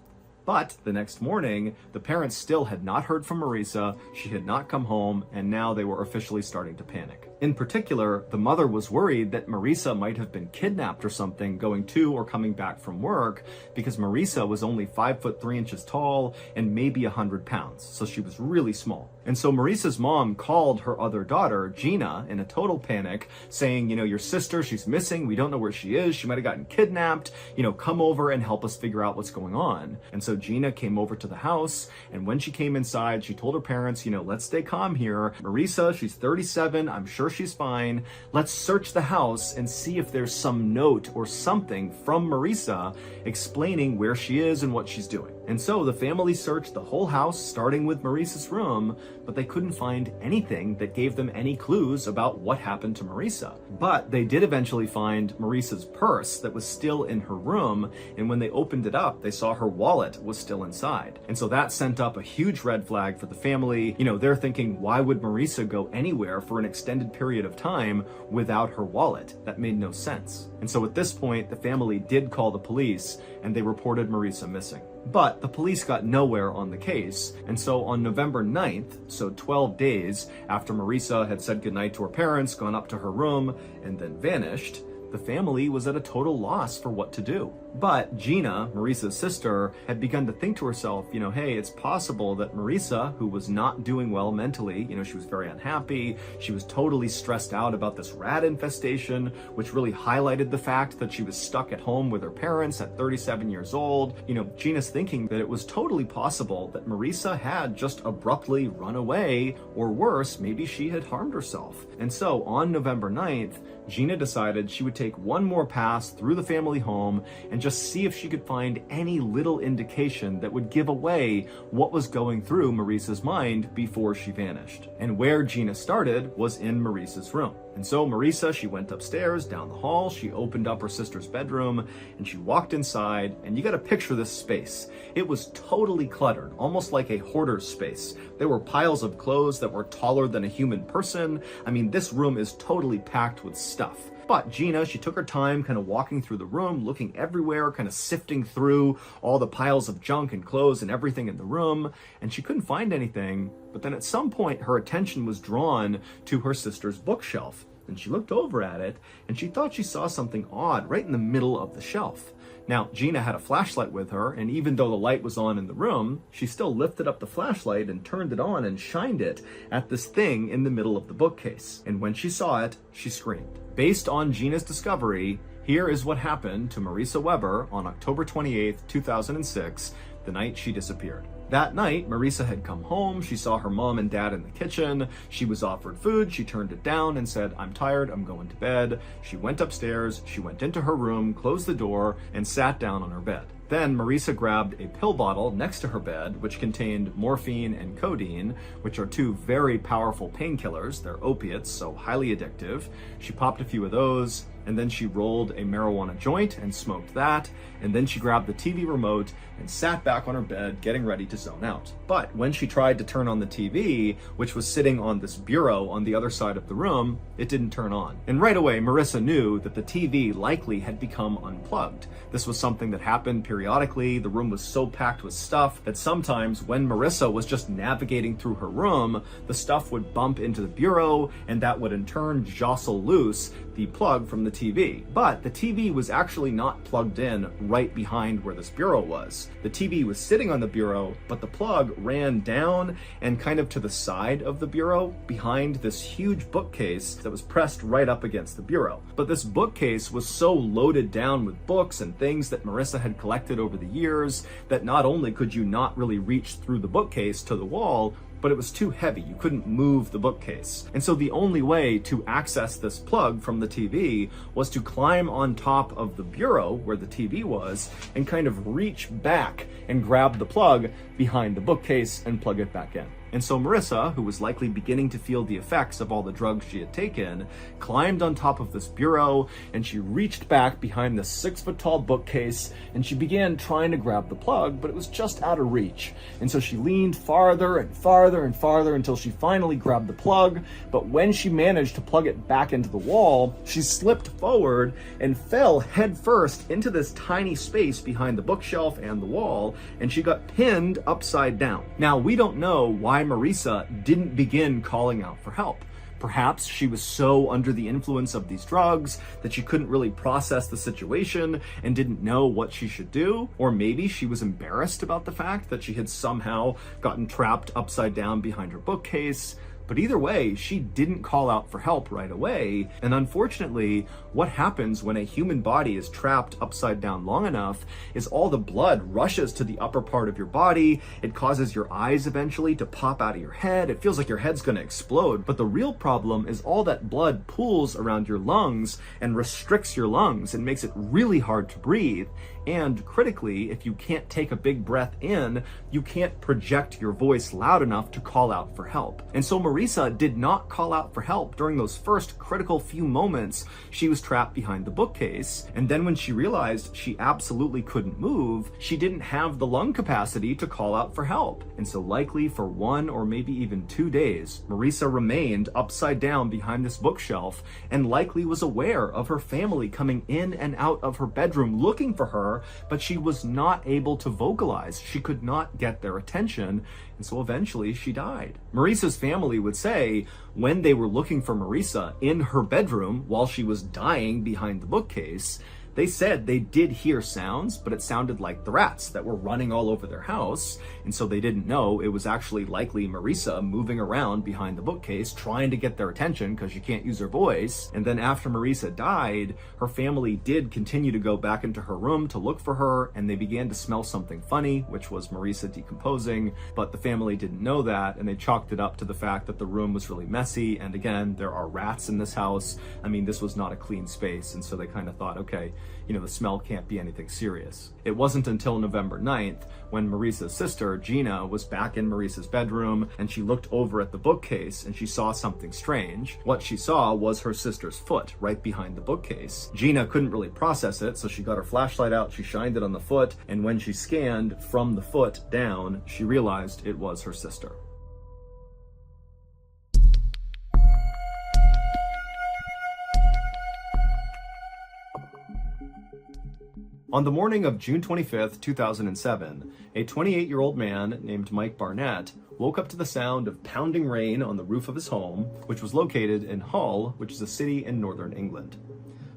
But the next morning, the parents still had not heard from Marisa, she had not come home, and now they were officially starting to panic. In particular, the mother was worried that Marisa might have been kidnapped or something going to or coming back from work, because Marisa was only 5'3" tall and maybe 100 pounds, so she was really small. And so Marisa's mom called her other daughter, Gina, in a total panic, saying, your sister, she's missing, we don't know where she is, she might have gotten kidnapped, come over and help us figure out what's going on. And so Gina came over to the house, and when she came inside, she told her parents, let's stay calm here. Marisa, she's 37, I'm sure she's fine. Let's search the house and see if there's some note or something from Marisa explaining where she is and what she's doing. And so the family searched the whole house, starting with Marisa's room, but they couldn't find anything that gave them any clues about what happened to Marisa. But they did eventually find Marisa's purse that was still in her room, and when they opened it up, they saw her wallet was still inside. And so that sent up a huge red flag for the family. They're thinking, why would Marisa go anywhere for an extended period of time without her wallet? That made no sense. And so at this point, the family did call the police, and they reported Marisa missing. But the police got nowhere on the case, and so on November 9th, so 12 days after Marisa had said goodnight to her parents, gone up to her room, and then vanished, the family was at a total loss for what to do. But Gina, Marisa's sister, had begun to think to herself, hey, it's possible that Marisa, who was not doing well mentally, she was very unhappy, she was totally stressed out about this rat infestation, which really highlighted the fact that she was stuck at home with her parents at 37 years old. Gina's thinking that it was totally possible that Marisa had just abruptly run away, or worse, maybe she had harmed herself. And so on November 9th, Gina decided she would take one more pass through the family home and just see if she could find any little indication that would give away what was going through Marisa's mind before she vanished. And where Gina started was in Marisa's room. And so Marisa, she went upstairs, down the hall, she opened up her sister's bedroom, and she walked inside, and you gotta picture this space. It was totally cluttered, almost like a hoarder's space. There were piles of clothes that were taller than a human person. I mean, this room is totally packed with stuff. But Gina, she took her time kind of walking through the room, looking everywhere, kind of sifting through all the piles of junk and clothes and everything in the room, and she couldn't find anything. But then at some point, her attention was drawn to her sister's bookshelf, and she looked over at it, and she thought she saw something odd right in the middle of the shelf. Now, Gina had a flashlight with her, and even though the light was on in the room, she still lifted up the flashlight and turned it on and shined it at this thing in the middle of the bookcase. And when she saw it, she screamed. Based on Gina's discovery, here is what happened to Marisa Weber on October 28th, 2006, the night she disappeared. That night, Marisa had come home, she saw her mom and dad in the kitchen, she was offered food, she turned it down and said, I'm tired, I'm going to bed. She went upstairs, she went into her room, closed the door, and sat down on her bed. Then Marisa grabbed a pill bottle next to her bed, which contained morphine and codeine, which are two very powerful painkillers. They're opiates, so highly addictive. She popped a few of those, and then she rolled a marijuana joint and smoked that, and then she grabbed the TV remote and sat back on her bed getting ready to zone out. But when she tried to turn on the TV, which was sitting on this bureau on the other side of the room, it didn't turn on. And right away, Marissa knew that the TV likely had become unplugged. This was something that happened periodically. The room was so packed with stuff that sometimes when Marissa was just navigating through her room, the stuff would bump into the bureau, and that would in turn jostle loose the plug from the TV. But the TV was actually not plugged in right behind where this bureau was. The TV was sitting on the bureau, but the plug ran down and kind of to the side of the bureau behind this huge bookcase that was pressed right up against the bureau. But this bookcase was so loaded down with books and things that Marissa had collected over the years that not only could you not really reach through the bookcase to the wall, but it was too heavy. You couldn't move the bookcase. And so the only way to access this plug from the TV was to climb on top of the bureau where the TV was and kind of reach back and grab the plug behind the bookcase and plug it back in. And so Marissa, who was likely beginning to feel the effects of all the drugs she had taken, climbed on top of this bureau and she reached back behind this 6-foot-tall bookcase and she began trying to grab the plug, but it was just out of reach. And so she leaned farther and farther and farther until she finally grabbed the plug. But when she managed to plug it back into the wall, she slipped forward and fell headfirst into this tiny space behind the bookshelf and the wall, and she got pinned upside down. Now, we don't know why Marissa didn't begin calling out for help. Perhaps she was so under the influence of these drugs that she couldn't really process the situation and didn't know what she should do. Or maybe she was embarrassed about the fact that she had somehow gotten trapped upside down behind her bookcase. But either way, she didn't call out for help right away. And unfortunately, what happens when a human body is trapped upside down long enough is all the blood rushes to the upper part of your body. It causes your eyes eventually to pop out of your head. It feels like your head's going to explode. But the real problem is all that blood pools around your lungs and restricts your lungs and makes it really hard to breathe. And critically, if you can't take a big breath in, you can't project your voice loud enough to call out for help. And so Marissa did not call out for help during those first critical few moments she was trapped behind the bookcase. And then when she realized she absolutely couldn't move, she didn't have the lung capacity to call out for help. And so likely for 1 or maybe even 2 days, Marissa remained upside down behind this bookshelf and likely was aware of her family coming in and out of her bedroom looking for her, but she was not able to vocalize. She could not get their attention, and so eventually she died. Marissa's family would say when they were looking for Marissa in her bedroom while she was dying behind the bookcase, they said they did hear sounds, but it sounded like the rats that were running all over their house, and so they didn't know it was actually likely Marissa moving around behind the bookcase trying to get their attention because she can't use her voice. And then after Marissa died, her family did continue to go back into her room to look for her, and they began to smell something funny, which was Marissa decomposing, but the family didn't know that, and they chalked it up to the fact that the room was really messy, and again, there are rats in this house. I mean, this was not a clean space, and so they kind of thought, okay, the smell can't be anything serious. It wasn't until November 9th when Marissa's sister, Gina, was back in Marissa's bedroom and she looked over at the bookcase and she saw something strange. What she saw was her sister's foot right behind the bookcase. Gina couldn't really process it, so she got her flashlight out, she shined it on the foot, and when she scanned from the foot down, she realized it was her sister. On the morning of June 25th, 2007, a 28-year-old man named Mike Barnett woke up to the sound of pounding rain on the roof of his home, which was located in Hull, which is a city in northern England.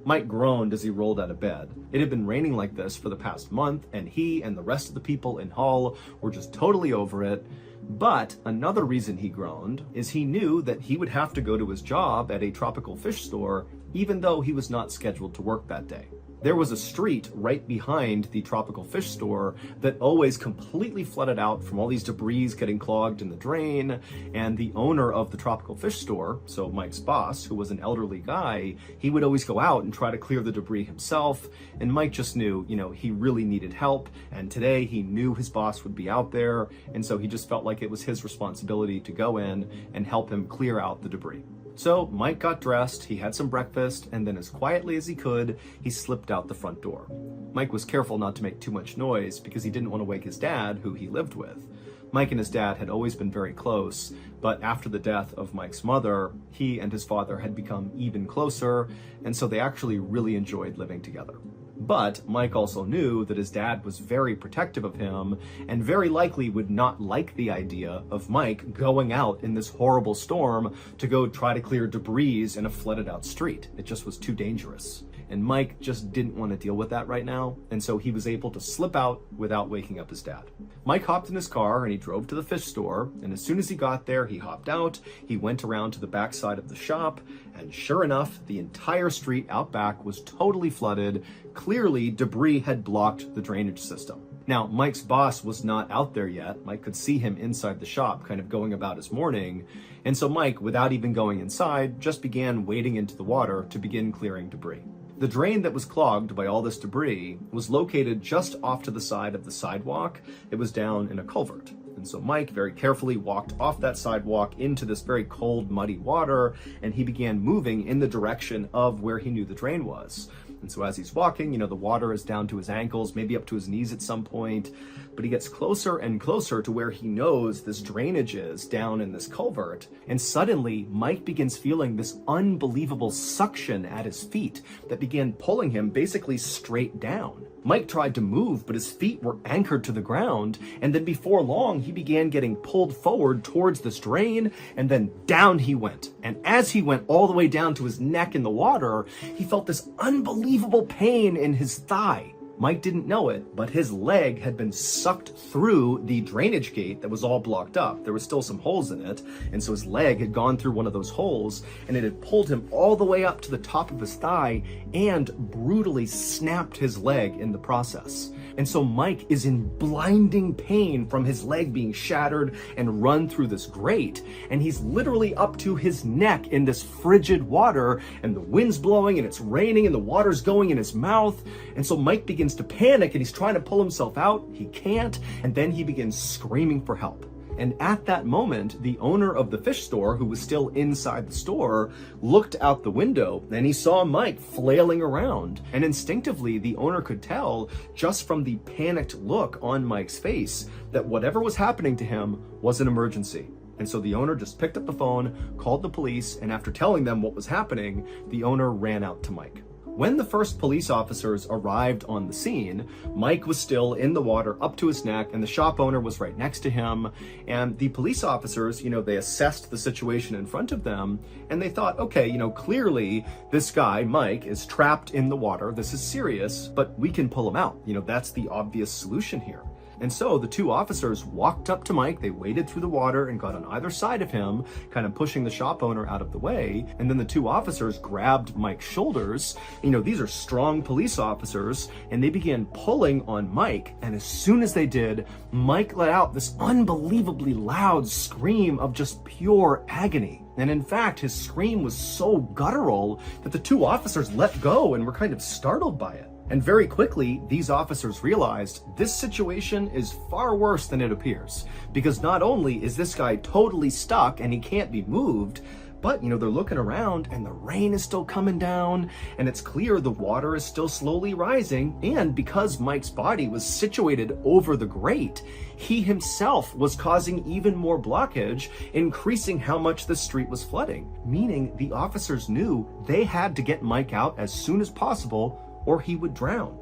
Mike groaned as he rolled out of bed. It had been raining like this for the past month, and he and the rest of the people in Hull were just totally over it. But another reason he groaned is he knew that he would have to go to his job at a tropical fish store, even though he was not scheduled to work that day. There was a street right behind the tropical fish store that always completely flooded out from all these debris getting clogged in the drain, and the owner of the tropical fish store, so Mike's boss, who was an elderly guy, he would always go out and try to clear the debris himself, and Mike just knew, he really needed help, and today he knew his boss would be out there, and so he just felt like it was his responsibility to go in and help him clear out the debris. So Mike got dressed, he had some breakfast, and then as quietly as he could, he slipped out the front door. Mike was careful not to make too much noise because he didn't want to wake his dad, who he lived with. Mike and his dad had always been very close, but after the death of Mike's mother, he and his father had become even closer, and so they actually really enjoyed living together. But Mike also knew that his dad was very protective of him and very likely would not like the idea of Mike going out in this horrible storm to go try to clear debris in a flooded out street. It just was too dangerous. And Mike just didn't want to deal with that right now, and so he was able to slip out without waking up his dad. Mike hopped in his car and he drove to the fish store, and as soon as he got there, he hopped out, he went around to the back side of the shop, and sure enough, the entire street out back was totally flooded. Clearly, debris had blocked the drainage system. Now, Mike's boss was not out there yet. Mike could see him inside the shop, kind of going about his morning, and so Mike, without even going inside, just began wading into the water to begin clearing debris. The drain that was clogged by all this debris was located just off to the side of the sidewalk. It was down in a culvert. And so Mike very carefully walked off that sidewalk into this very cold, muddy water, and he began moving in the direction of where he knew the drain was. And so as he's walking, the water is down to his ankles, maybe up to his knees at some point, but he gets closer and closer to where he knows this drainage is down in this culvert. And suddenly Mike begins feeling this unbelievable suction at his feet that began pulling him basically straight down. Mike tried to move, but his feet were anchored to the ground, and then before long, he began getting pulled forward towards this drain, and then down he went. And as he went all the way down to his neck in the water, he felt this unbelievable pain in his thigh. Mike didn't know it, but his leg had been sucked through the drainage gate that was all blocked up. There was still some holes in it, and so his leg had gone through one of those holes, and it had pulled him all the way up to the top of his thigh and brutally snapped his leg in the process. And so Mike is in blinding pain from his leg being shattered and run through this grate, and he's literally up to his neck in this frigid water, and the wind's blowing and it's raining and the water's going in his mouth. And so Mike begins to panic and he's trying to pull himself out. He can't, and then he begins screaming for help. And at that moment, the owner of the fish store, who was still inside the store, looked out the window and he saw Mike flailing around. And instinctively, the owner could tell just from the panicked look on Mike's face that whatever was happening to him was an emergency. And so the owner just picked up the phone, called the police, and after telling them what was happening, the owner ran out to Mike. When the first police officers arrived on the scene, Mike was still in the water up to his neck, and the shop owner was right next to him. And the police officers, they assessed the situation in front of them, and they thought, okay, clearly this guy, Mike, is trapped in the water. This is serious, but we can pull him out. That's the obvious solution here. And so the two officers walked up to Mike, they waded through the water and got on either side of him, kind of pushing the shop owner out of the way. And then the two officers grabbed Mike's shoulders. These are strong police officers, and they began pulling on Mike. And as soon as they did, Mike let out this unbelievably loud scream of just pure agony. And in fact, his scream was so guttural that the two officers let go and were kind of startled by it. And very quickly, these officers realized this situation is far worse than it appears. Because not only is this guy totally stuck and he can't be moved, but, they're looking around and the rain is still coming down and it's clear the water is still slowly rising. And because Mike's body was situated over the grate, he himself was causing even more blockage, increasing how much the street was flooding. Meaning the officers knew they had to get Mike out as soon as possible or he would drown.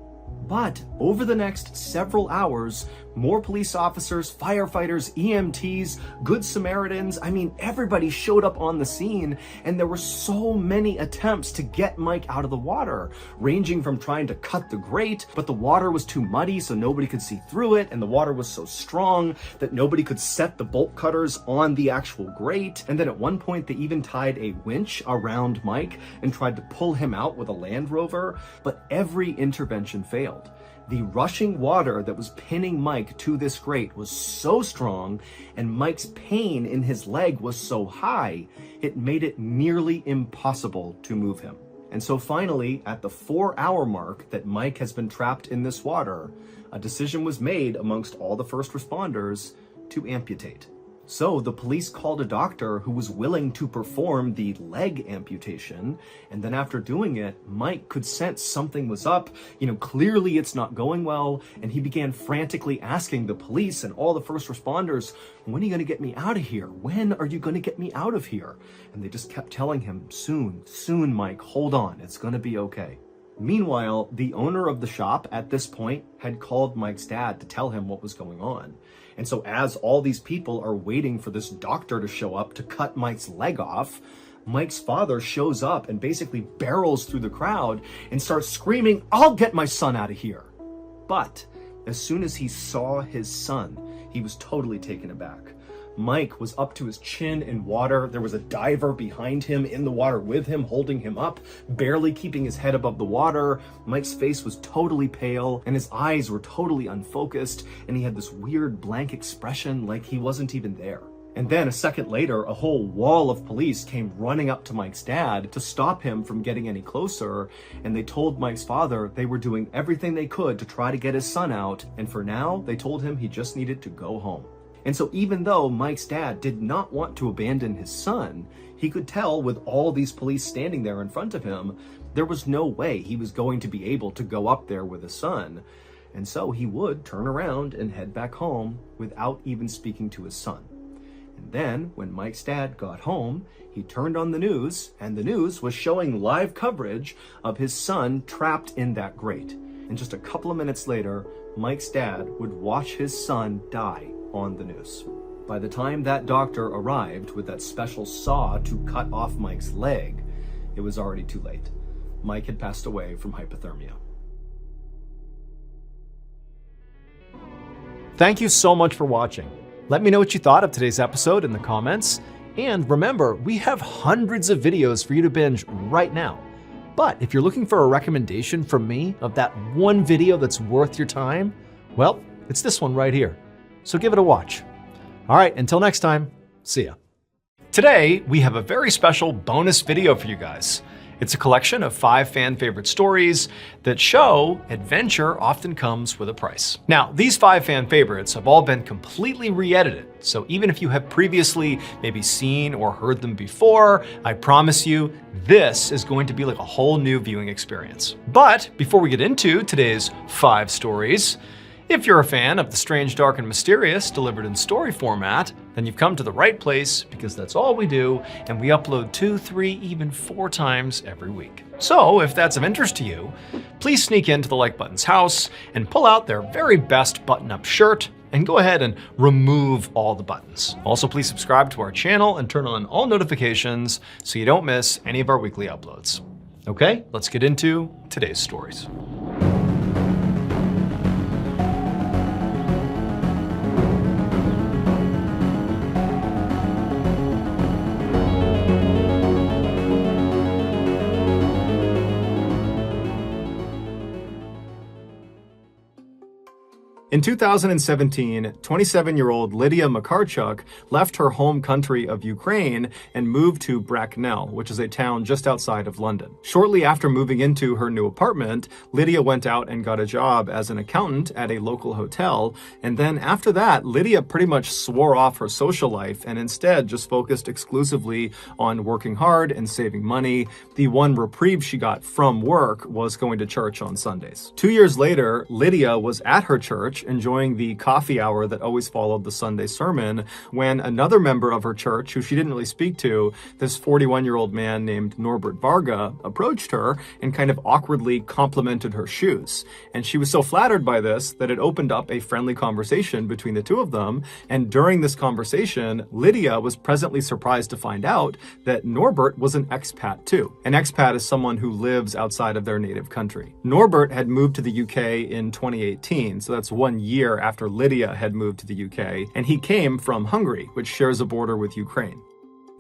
But over the next several hours, more police officers, firefighters, EMTs, Good Samaritans, everybody showed up on the scene, and there were so many attempts to get Mike out of the water, ranging from trying to cut the grate, but the water was too muddy so nobody could see through it, and the water was so strong that nobody could set the bolt cutters on the actual grate. And then at one point, they even tied a winch around Mike and tried to pull him out with a Land Rover, but every intervention failed. The rushing water that was pinning Mike to this grate was so strong, and Mike's pain in his leg was so high, it made it nearly impossible to move him. And so finally, at the 4-hour mark that Mike has been trapped in this water, a decision was made amongst all the first responders to amputate. So the police called a doctor who was willing to perform the leg amputation. And then after doing it, Mike could sense something was up. Clearly it's not going well. And he began frantically asking the police and all the first responders, when are you going to get me out of here? When are you going to get me out of here? And they just kept telling him, soon, Mike, hold on, it's going to be okay. Meanwhile, the owner of the shop at this point had called Mike's dad to tell him what was going on. And so as all these people are waiting for this doctor to show up to cut Mike's leg off, Mike's father shows up and basically barrels through the crowd and starts screaming, "I'll get my son out of here." But as soon as he saw his son, he was totally taken aback. Mike was up to his chin in water. There was a diver behind him in the water with him, holding him up, barely keeping his head above the water. Mike's face was totally pale and his eyes were totally unfocused, and he had this weird blank expression like he wasn't even there. And then a second later, a whole wall of police came running up to Mike's dad to stop him from getting any closer, and they told Mike's father they were doing everything they could to try to get his son out, and for now, they told him he just needed to go home. And so even though Mike's dad did not want to abandon his son, he could tell with all these police standing there in front of him, there was no way he was going to be able to go up there with his son. And so he would turn around and head back home without even speaking to his son. And then when Mike's dad got home, he turned on the news, and the news was showing live coverage of his son trapped in that grate. And just a couple of minutes later, Mike's dad would watch his son die on the news. By the time that doctor arrived with that special saw to cut off Mike's leg, it was already too late. Mike had passed away from hypothermia. Thank you so much for watching. Let me know what you thought of today's episode in the comments. And remember, we have hundreds of videos for you to binge right now. But if you're looking for a recommendation from me of that one video that's worth your time, well, it's this one right here. So give it a watch. All right, until next time, see ya. Today, we have a very special bonus video for you guys. It's a collection of 5 fan favorite stories that show adventure often comes with a price. Now, these 5 fan favorites have all been completely re-edited, so even if you have previously maybe seen or heard them before, I promise you, this is going to be like a whole new viewing experience. But before we get into today's 5 stories, if you're a fan of the strange, dark, and mysterious delivered in story format, then you've come to the right place because that's all we do, and we upload 2, 3, even 4 times every week. So if that's of interest to you, please sneak into the like button's house and pull out their very best button-up shirt and go ahead and remove all the buttons. Also, please subscribe to our channel and turn on all notifications so you don't miss any of our weekly uploads. Okay, let's get into today's stories. In 2017, 27-year-old Lydia Makarchuk left her home country of Ukraine and moved to Bracknell, which is a town just outside of London. Shortly after moving into her new apartment, Lydia went out and got a job as an accountant at a local hotel, and then after that, Lydia pretty much swore off her social life and instead just focused exclusively on working hard and saving money. The one reprieve she got from work was going to church on Sundays. 2 years later, Lydia was at her church enjoying the coffee hour that always followed the Sunday sermon when another member of her church, who she didn't really speak to, this 41-year-old man named Norbert Varga, approached her and kind of awkwardly complimented her shoes. And she was so flattered by this that it opened up a friendly conversation between the two of them. And during this conversation, Lydia was pleasantly surprised to find out that Norbert was an expat too. An expat is someone who lives outside of their native country. Norbert had moved to the UK in 2018, so that's 1 year after Lydia had moved to the UK, and he came from Hungary, which shares a border with Ukraine.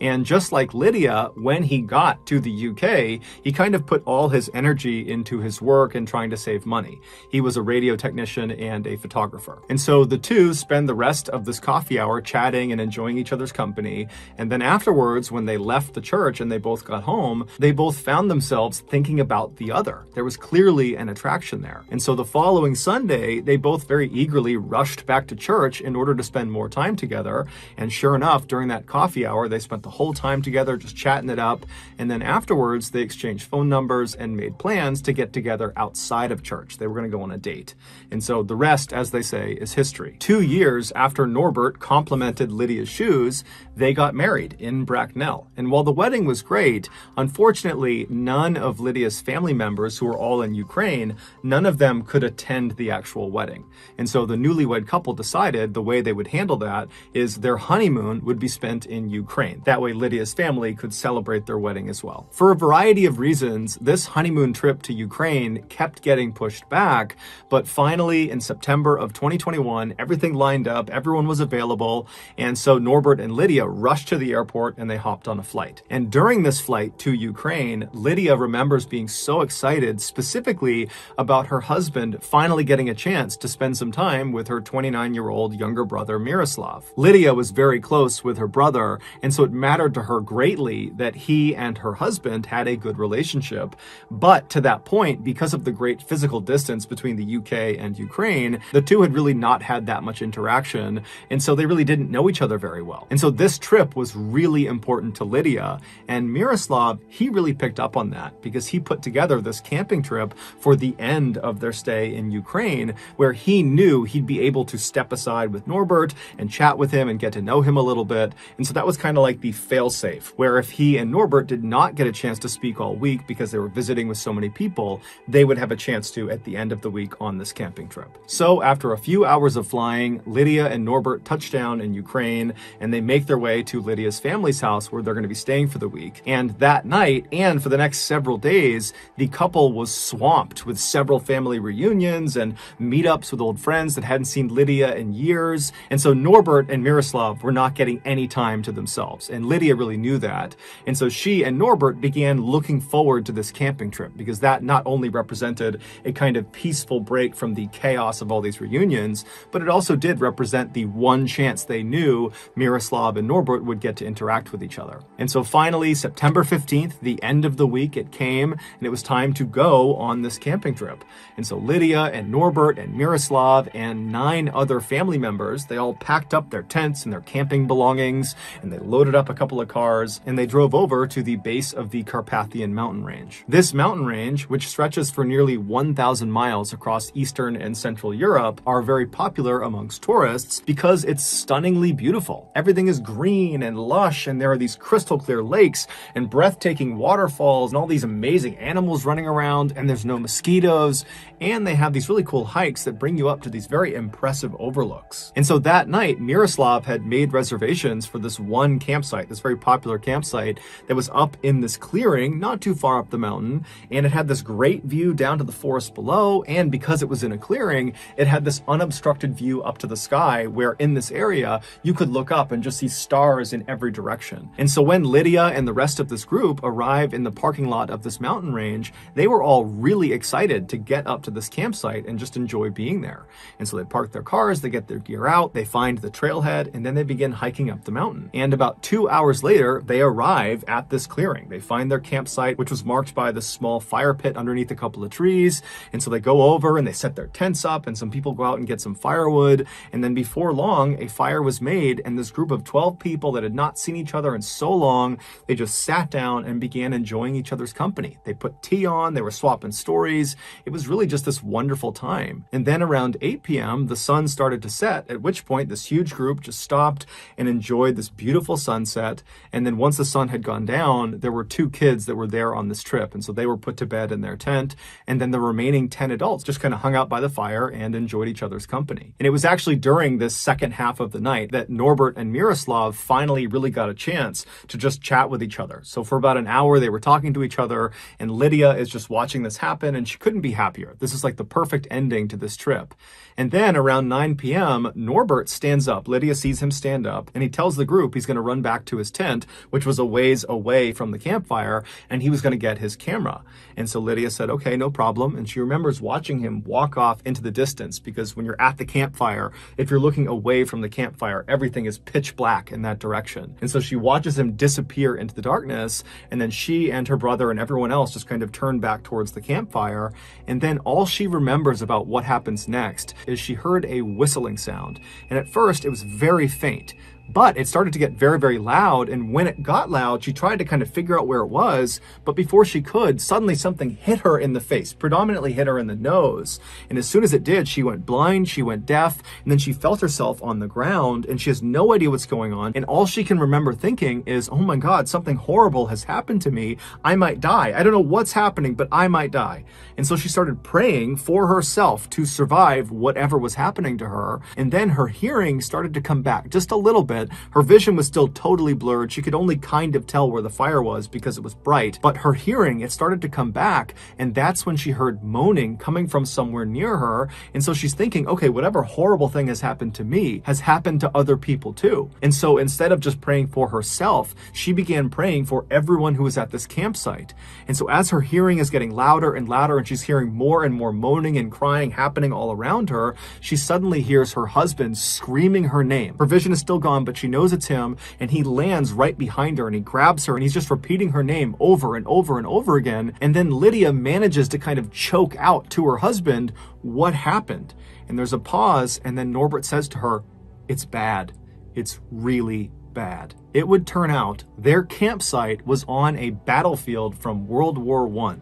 And just like Lydia, when he got to the UK, he kind of put all his energy into his work and trying to save money. He was a radio technician and a photographer. And so the two spend the rest of this coffee hour chatting and enjoying each other's company. And then afterwards, when they left the church and they both got home, they both found themselves thinking about the other. There was clearly an attraction there. And so the following Sunday, they both very eagerly rushed back to church in order to spend more time together. And sure enough, during that coffee hour, they spent the whole time together just chatting it up. And then afterwards, they exchanged phone numbers and made plans to get together outside of church. They were going to go on a date. And so the rest, as they say, is history. 2 years after Norbert complimented Lydia's shoes, they got married in Bracknell. And while the wedding was great, unfortunately, none of Lydia's family members, who were all in Ukraine, none of them could attend the actual wedding. And so the newlywed couple decided the way they would handle that is their honeymoon would be spent in Ukraine. That way Lydia's family could celebrate their wedding as well. For a variety of reasons, this honeymoon trip to Ukraine kept getting pushed back, but finally in September of 2021, everything lined up, everyone was available, and so Norbert and Lydia rushed to the airport and they hopped on a flight. And during this flight to Ukraine, Lydia remembers being so excited specifically about her husband finally getting a chance to spend some time with her 29-year-old younger brother Miroslav. Lydia was very close with her brother, and so it mattered to her greatly that he and her husband had a good relationship. But to that point, because of the great physical distance between the UK and Ukraine, the two had really not had that much interaction, and so they really didn't know each other very well. And so this trip was really important to Lydia, and Miroslav, he really picked up on that because he put together this camping trip for the end of their stay in Ukraine, where he knew he'd be able to step aside with Norbert and chat with him and get to know him a little bit. And so that was kind of like the fail-safe, where if he and Norbert did not get a chance to speak all week because they were visiting with so many people, they would have a chance to at the end of the week on this camping trip. So after a few hours of flying, Lydia and Norbert touch down in Ukraine, and they make their way to Lydia's family's house where they're going to be staying for the week. And that night, and for the next several days, the couple was swamped with several family reunions and meetups with old friends that hadn't seen Lydia in years. And so Norbert and Miroslav were not getting any time to themselves, and Lydia really knew that. And so she and Norbert began looking forward to this camping trip because that not only represented a kind of peaceful break from the chaos of all these reunions, but it also did represent the one chance they knew Miroslav and Norbert would get to interact with each other. And so finally, September 15th, the end of the week, it came, and it was time to go on this camping trip. And so Lydia and Norbert and Miroslav and 9 other family members, they all packed up their tents and their camping belongings, and they loaded up a couple of cars, and they drove over to the base of the Carpathian mountain range. This mountain range, which stretches for nearly 1,000 miles across Eastern and Central Europe, are very popular amongst tourists because it's stunningly beautiful. Everything is green and lush, and there are these crystal clear lakes and breathtaking waterfalls and all these amazing animals running around, and there's no mosquitoes, and they have these really cool hikes that bring you up to these very impressive overlooks. And so that night, Miroslav had made reservations for this one campsite, this very popular campsite that was up in this clearing, not too far up the mountain, and it had this great view down to the forest below, and because it was in a clearing, it had this unobstructed view up to the sky, where in this area, you could look up and just see stars in every direction. And so when Lydia and the rest of this group arrived in the parking lot of this mountain range, they were all really excited to get up to this campsite and just enjoy being there. And so they park their cars, they get their gear out, they find the trailhead, and then they begin hiking up the mountain. And about 2 hours later, they arrive at this clearing. They find their campsite, which was marked by this small fire pit underneath a couple of trees. And so they go over and they set their tents up, and some people go out and get some firewood. And then before long, a fire was made, and this group of 12 people that had not seen each other in so long, they just sat down and began enjoying each other's company. They put tea on, they were swapping stories. It was really just this wonderful time. And then around 8 p.m., the sun started to set, at which point this huge group just stopped and enjoyed this beautiful sunset. And then once the sun had gone down, there were 2 kids that were there on this trip, and so they were put to bed in their tent. And then the remaining 10 adults just kind of hung out by the fire and enjoyed each other's company. And it was actually during this second half of the night that Norbert and Miroslav finally really got a chance to just chat with each other. So for about an hour, they were talking to each other, and Lydia is just watching this happen, and she couldn't be happier. This is like the perfect ending to this trip. And then around 9 p.m., Norbert stands up. Lydia sees him stand up, and he tells the group he's going to run back to his tent, which was a ways away from the campfire, and he was going to get his camera. And so Lydia said, okay, no problem. And she remembers watching him walk off into the distance, because when you're at the campfire, if you're looking away from the campfire, everything is pitch black in that direction. And so she watches him disappear into the darkness, and then she and her brother and everyone else just kind of turn back towards the campfire. And then all she remembers about what happens next is she heard a whistling sound. And at first it was very faint, but it started to get very, very loud. And when it got loud, she tried to kind of figure out where it was. But before she could, suddenly something hit her in the face, predominantly hit her in the nose. And as soon as it did, she went blind, she went deaf, and then she felt herself on the ground, and she has no idea what's going on. And all she can remember thinking is, oh my God, something horrible has happened to me. I might die. I don't know what's happening, but I might die. And so she started praying for herself to survive whatever was happening to her. And then her hearing started to come back just a little bit. Her vision was still totally blurred. She could only kind of tell where the fire was because it was bright, but her hearing, it started to come back. And that's when she heard moaning coming from somewhere near her. And so she's thinking, okay, whatever horrible thing has happened to me has happened to other people too. And so instead of just praying for herself, she began praying for everyone who was at this campsite. And so as her hearing is getting louder and louder, and she's hearing more and more moaning and crying happening all around her, she suddenly hears her husband screaming her name. Her vision is still gone, but she knows it's him, and he lands right behind her and he grabs her and he's just repeating her name over and over and over again. And then Lydia manages to kind of choke out to her husband, what happened? And there's a pause, and then Norbert says to her, it's bad. It's really bad. It would turn out their campsite was on a battlefield from World War I.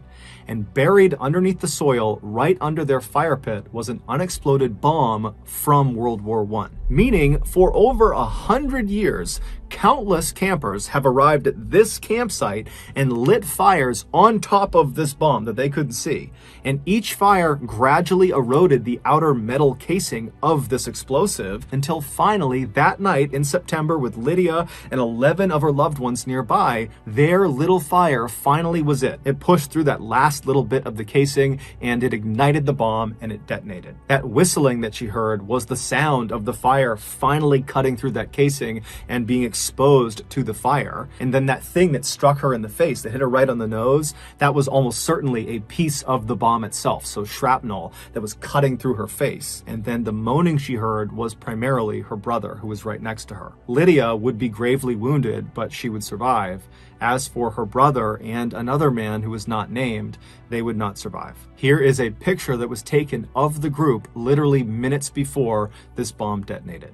And buried underneath the soil, right under their fire pit, was an unexploded bomb from World War I. Meaning, for over 100 years, countless campers have arrived at this campsite and lit fires on top of this bomb that they couldn't see. And each fire gradually eroded the outer metal casing of this explosive, until finally that night in September, with Lydia and 11 of her loved ones nearby, their little fire finally was it. It pushed through that last little bit of the casing, and it ignited the bomb, and it detonated. That whistling that she heard was the sound of the fire finally cutting through that casing and being exposed to the fire. And then that thing that struck her in the face, that hit her right on the nose, that was almost certainly a piece of the bomb itself, so shrapnel that was cutting through her face. And then the moaning she heard was primarily her brother, who was right next to her. Lydia would be gravely wounded, but she would survive. As for her brother and another man who was not named, they would not survive. Here is a picture that was taken of the group literally minutes before this bomb detonated.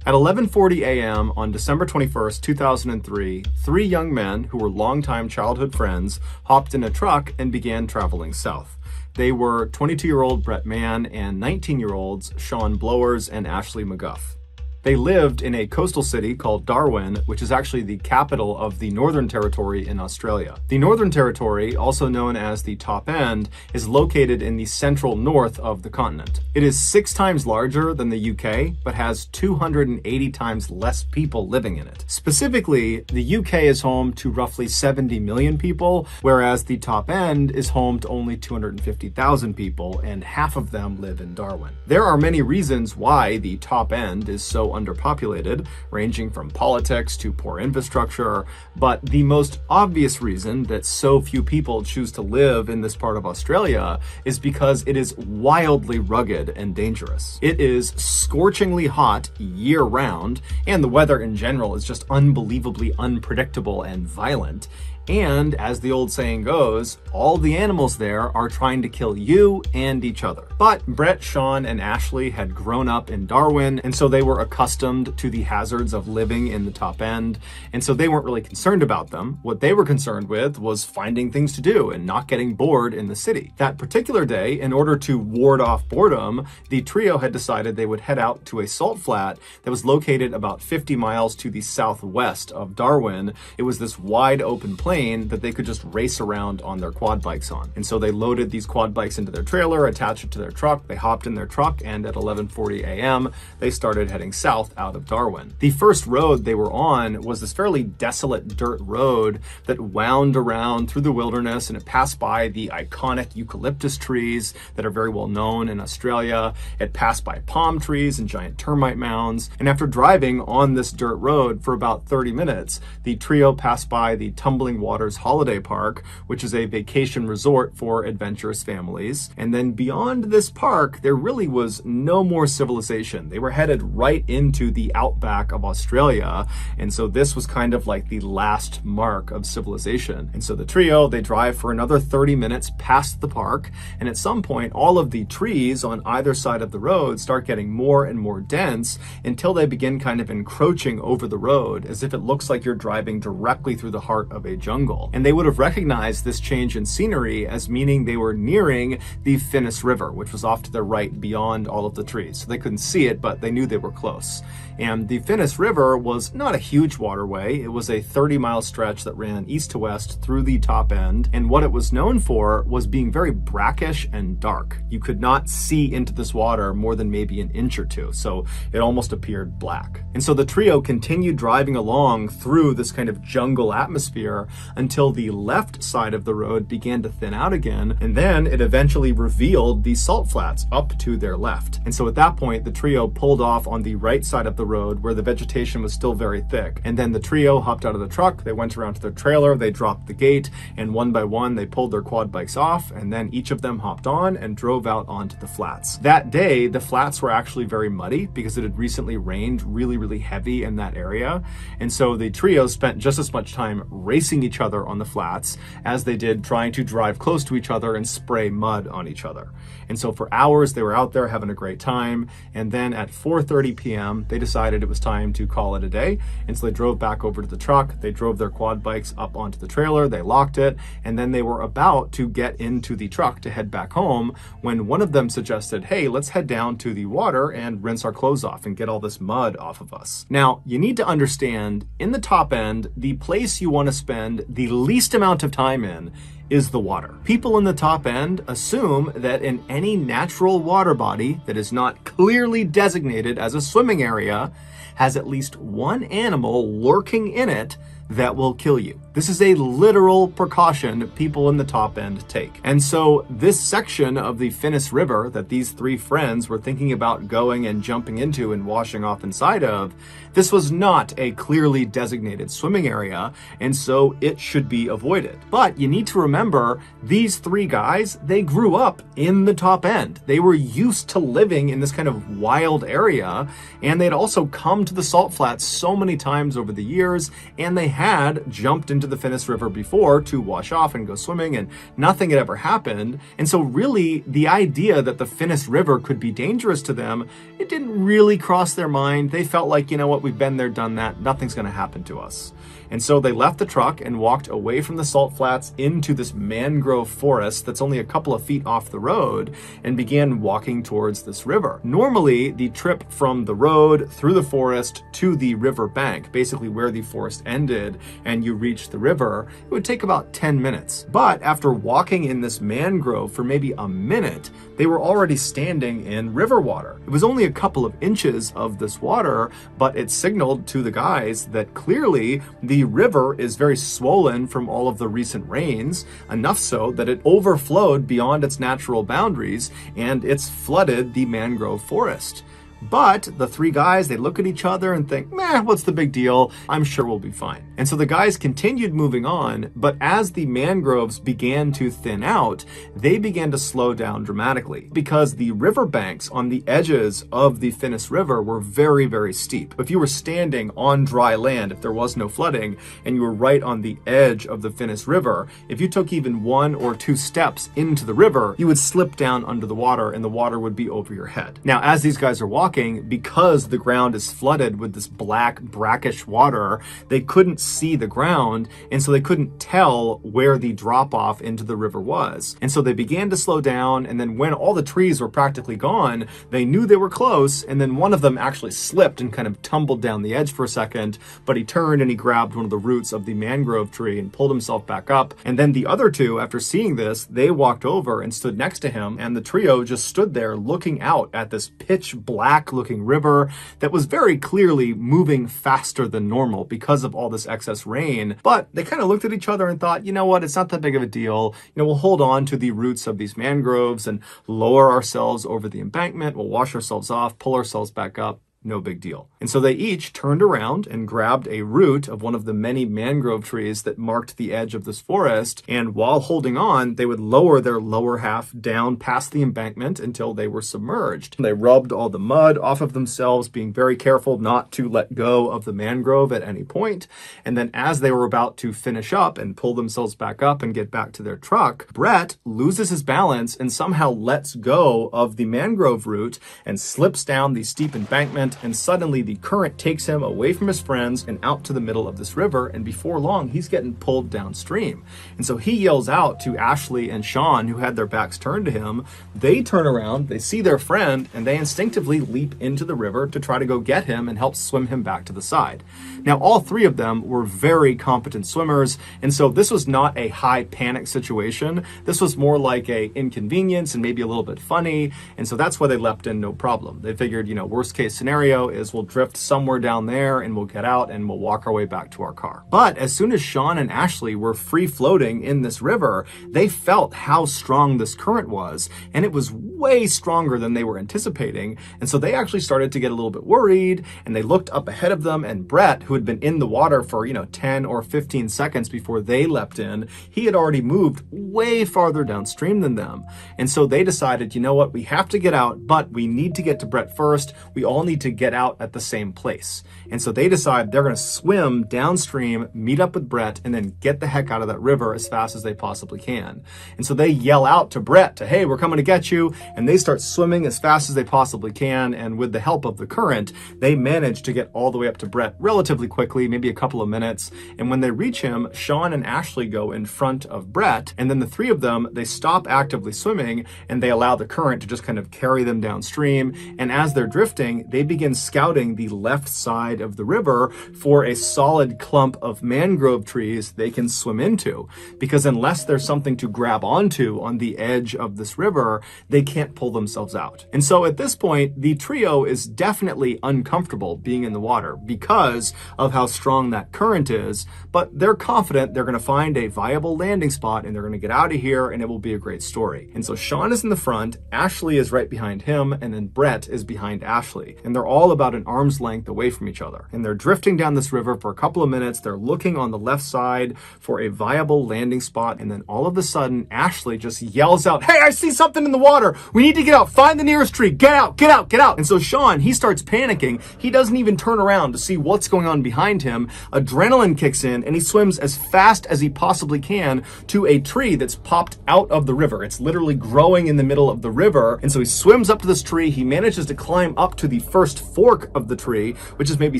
At 11:40 a.m. on December 21st, 2003, three young men who were longtime childhood friends hopped in a truck and began traveling south. They were 22-year-old Brett Mann and 19-year-olds Sean Blowers and Ashley McGuff. They lived in a coastal city called Darwin, which is actually the capital of the Northern Territory in Australia. The Northern Territory, also known as the Top End, is located in the central north of the continent. It is 6 times larger than the UK, but has 280 times less people living in it. Specifically, the UK is home to roughly 70 million people, whereas the Top End is home to only 250,000 people, and half of them live in Darwin. There are many reasons why the Top End is so underpopulated, ranging from politics to poor infrastructure, but the most obvious reason that so few people choose to live in this part of Australia is because it is wildly rugged and dangerous. It is scorchingly hot year-round, and the weather in general is just unbelievably unpredictable and violent. And as the old saying goes, all the animals there are trying to kill you and each other. But Brett, Sean, and Ashley had grown up in Darwin, and so they were accustomed to the hazards of living in the Top End, and so they weren't really concerned about them. What they were concerned with was finding things to do and not getting bored in the city. That particular day, in order to ward off boredom, the trio had decided they would head out to a salt flat that was located about 50 miles to the southwest of Darwin. It was this wide open plain plane that they could just race around on their quad bikes on. And so they loaded these quad bikes into their trailer, attached it to their truck, they hopped in their truck, and at 11:40 a.m., they started heading south out of Darwin. The first road they were on was this fairly desolate dirt road that wound around through the wilderness, and it passed by the iconic eucalyptus trees that are very well known in Australia. It passed by palm trees and giant termite mounds. And after driving on this dirt road for about 30 minutes, the trio passed by the Tumbling Waters Holiday Park, which is a vacation resort for adventurous families. And then beyond this park, there really was no more civilization. They were headed right into the outback of Australia. And so this was kind of like the last mark of civilization. And so the trio, they drive for another 30 minutes past the park. And at some point, all of the trees on either side of the road start getting more and more dense until they begin kind of encroaching over the road, as if it looks like you're driving directly through the heart of a jungle. And they would have recognized this change in scenery as meaning they were nearing the Finnis River, which was off to their right beyond all of the trees. So they couldn't see it, but they knew they were close. And the Finnis River was not a huge waterway. It was a 30-mile stretch that ran east to west through the top end. And what it was known for was being very brackish and dark. You could not see into this water more than maybe an inch or two, so it almost appeared black. And so the trio continued driving along through this kind of jungle atmosphere until the left side of the road began to thin out again, and then it eventually revealed the salt flats up to their left. And so at that point, the trio pulled off on the right side of the road where the vegetation was still very thick. And then the trio hopped out of the truck, they went around to their trailer, they dropped the gate, and one by one they pulled their quad bikes off, and then each of them hopped on and drove out onto the flats. That day, the flats were actually very muddy because it had recently rained really heavy in that area. And so the trio spent just as much time racing each other on the flats as they did trying to drive close to each other and spray mud on each other. And so for hours, they were out there having a great time. And then at 4:30 p.m., they decided it was time to call it a day. And so they drove back over to the truck. They drove their quad bikes up onto the trailer. They locked it. And then they were about to get into the truck to head back home when one of them suggested, hey, let's head down to the water and rinse our clothes off and get all this mud off of us. Now, you need to understand, in the top end, the place you want to spend the least amount of time in is the water. People in the top end assume that in any natural water body that is not clearly designated as a swimming area has at least one animal lurking in it that will kill you. This is a literal precaution people in the top end take. And so this section of the Finnis River that these three friends were thinking about going and jumping into and washing off inside of, this was not a clearly designated swimming area, and so it should be avoided. But you need to remember, these three guys, they grew up in the top end. They were used to living in this kind of wild area, and they'd also come to the salt flats so many times over the years, and they had jumped into the Finnis River before to wash off and go swimming, and nothing had ever happened. And so really, the idea that the Finnis River could be dangerous to them, it didn't really cross their mind. They felt like, you know what, we've been there, done that, nothing's gonna happen to us. And so they left the truck and walked away from the salt flats into this mangrove forest that's only a couple of feet off the road and began walking towards this river. Normally, the trip from the road through the forest to the river bank, basically where the forest ended and you reach the river, it would take about 10 minutes. But after walking in this mangrove for maybe a minute, they were already standing in river water. It was only a couple of inches of this water, but it signaled to the guys that clearly the river is very swollen from all of the recent rains, enough so that it overflowed beyond its natural boundaries and it's flooded the mangrove forest. But the three guys, they look at each other and think, meh, what's the big deal? I'm sure we'll be fine. And so the guys continued moving on, but as the mangroves began to thin out, they began to slow down dramatically because the riverbanks on the edges of the Finnis River were very steep. If you were standing on dry land, if there was no flooding, and you were right on the edge of the Finnis River, if you took even 1 or 2 steps into the river, you would slip down under the water and the water would be over your head. Now, as these guys are walking, walking, because the ground is flooded with this black, brackish water, they couldn't see the ground, and so they couldn't tell where the drop-off into the river was. And so they began to slow down, and then when all the trees were practically gone, they knew they were close, and then one of them actually slipped and kind of tumbled down the edge for a second, but he turned and he grabbed one of the roots of the mangrove tree and pulled himself back up. And then the other two, after seeing this, they walked over and stood next to him, and the trio just stood there looking out at this pitch black looking river that was very clearly moving faster than normal because of all this excess rain. But they kind of looked at each other and thought, you know what, it's not that big of a deal. We'll hold on to the roots of these mangroves and lower ourselves over the embankment. We'll wash ourselves off, pull ourselves back up. No big deal. And so they each turned around and grabbed a root of one of the many mangrove trees that marked the edge of this forest. And while holding on, they would lower their lower half down past the embankment until they were submerged. They rubbed all the mud off of themselves, being very careful not to let go of the mangrove at any point. And then as they were about to finish up and pull themselves back up and get back to their truck, Brett loses his balance and somehow lets go of the mangrove root and slips down the steep embankment, and suddenly the current takes him away from his friends and out to the middle of this river, and before long he's getting pulled downstream. And so he yells out to Ashley and Sean, who had their backs turned to him. They turn around, they see their friend, and they instinctively leap into the river to try to go get him and help swim him back to the side. Now all three of them were very competent swimmers, and so this was not a high panic situation. This was more like a inconvenience and maybe a little bit funny, and so that's why they leapt in no problem. They figured, worst case scenario is we'll drift somewhere down there and we'll get out and we'll walk our way back to our car. But as soon as Sean and Ashley were free floating in this river, they felt how strong this current was, and it was way stronger than they were anticipating. And so they actually started to get a little bit worried, and they looked up ahead of them, and Brett, who had been in the water for 10 or 15 seconds before they leapt in, he had already moved way farther downstream than them. And so they decided, you know what, we have to get out, but we need to get to Brett first. We all need to get out at the same place. And so they decide they're going to swim downstream, meet up with Brett, and then get the heck out of that river as fast as they possibly can. And so they yell out to Brett to, hey, we're coming to get you. And they start swimming as fast as they possibly can. And with the help of the current, they manage to get all the way up to Brett relatively quickly, maybe a couple of minutes. And when they reach him, Sean and Ashley go in front of Brett. And then the three of them, they stop actively swimming and they allow the current to just kind of carry them downstream. And as they're drifting, they begin scouting the left side of the river for a solid clump of mangrove trees they can swim into, because unless there's something to grab onto on the edge of this river, they can't pull themselves out. And so at this point, the trio is definitely uncomfortable being in the water because of how strong that current is, but they're confident they're going to find a viable landing spot and they're going to get out of here and it will be a great story. And so Sean is in the front, Ashley is right behind him, and then Brett is behind Ashley. And they're all about an arm's length away from each other. And they're drifting down this river for a couple of minutes. They're looking on the left side for a viable landing spot. And then all of a sudden, Ashley just yells out, hey, I see something in the water. We need to get out. Find the nearest tree. Get out, get out, get out. And so Sean, he starts panicking. He doesn't even turn around to see what's going on behind him. Adrenaline kicks in and he swims as fast as he possibly can to a tree that's popped out of the river. It's literally growing in the middle of the river. And so he swims up to this tree. He manages to climb up to the first fork of the tree, which is maybe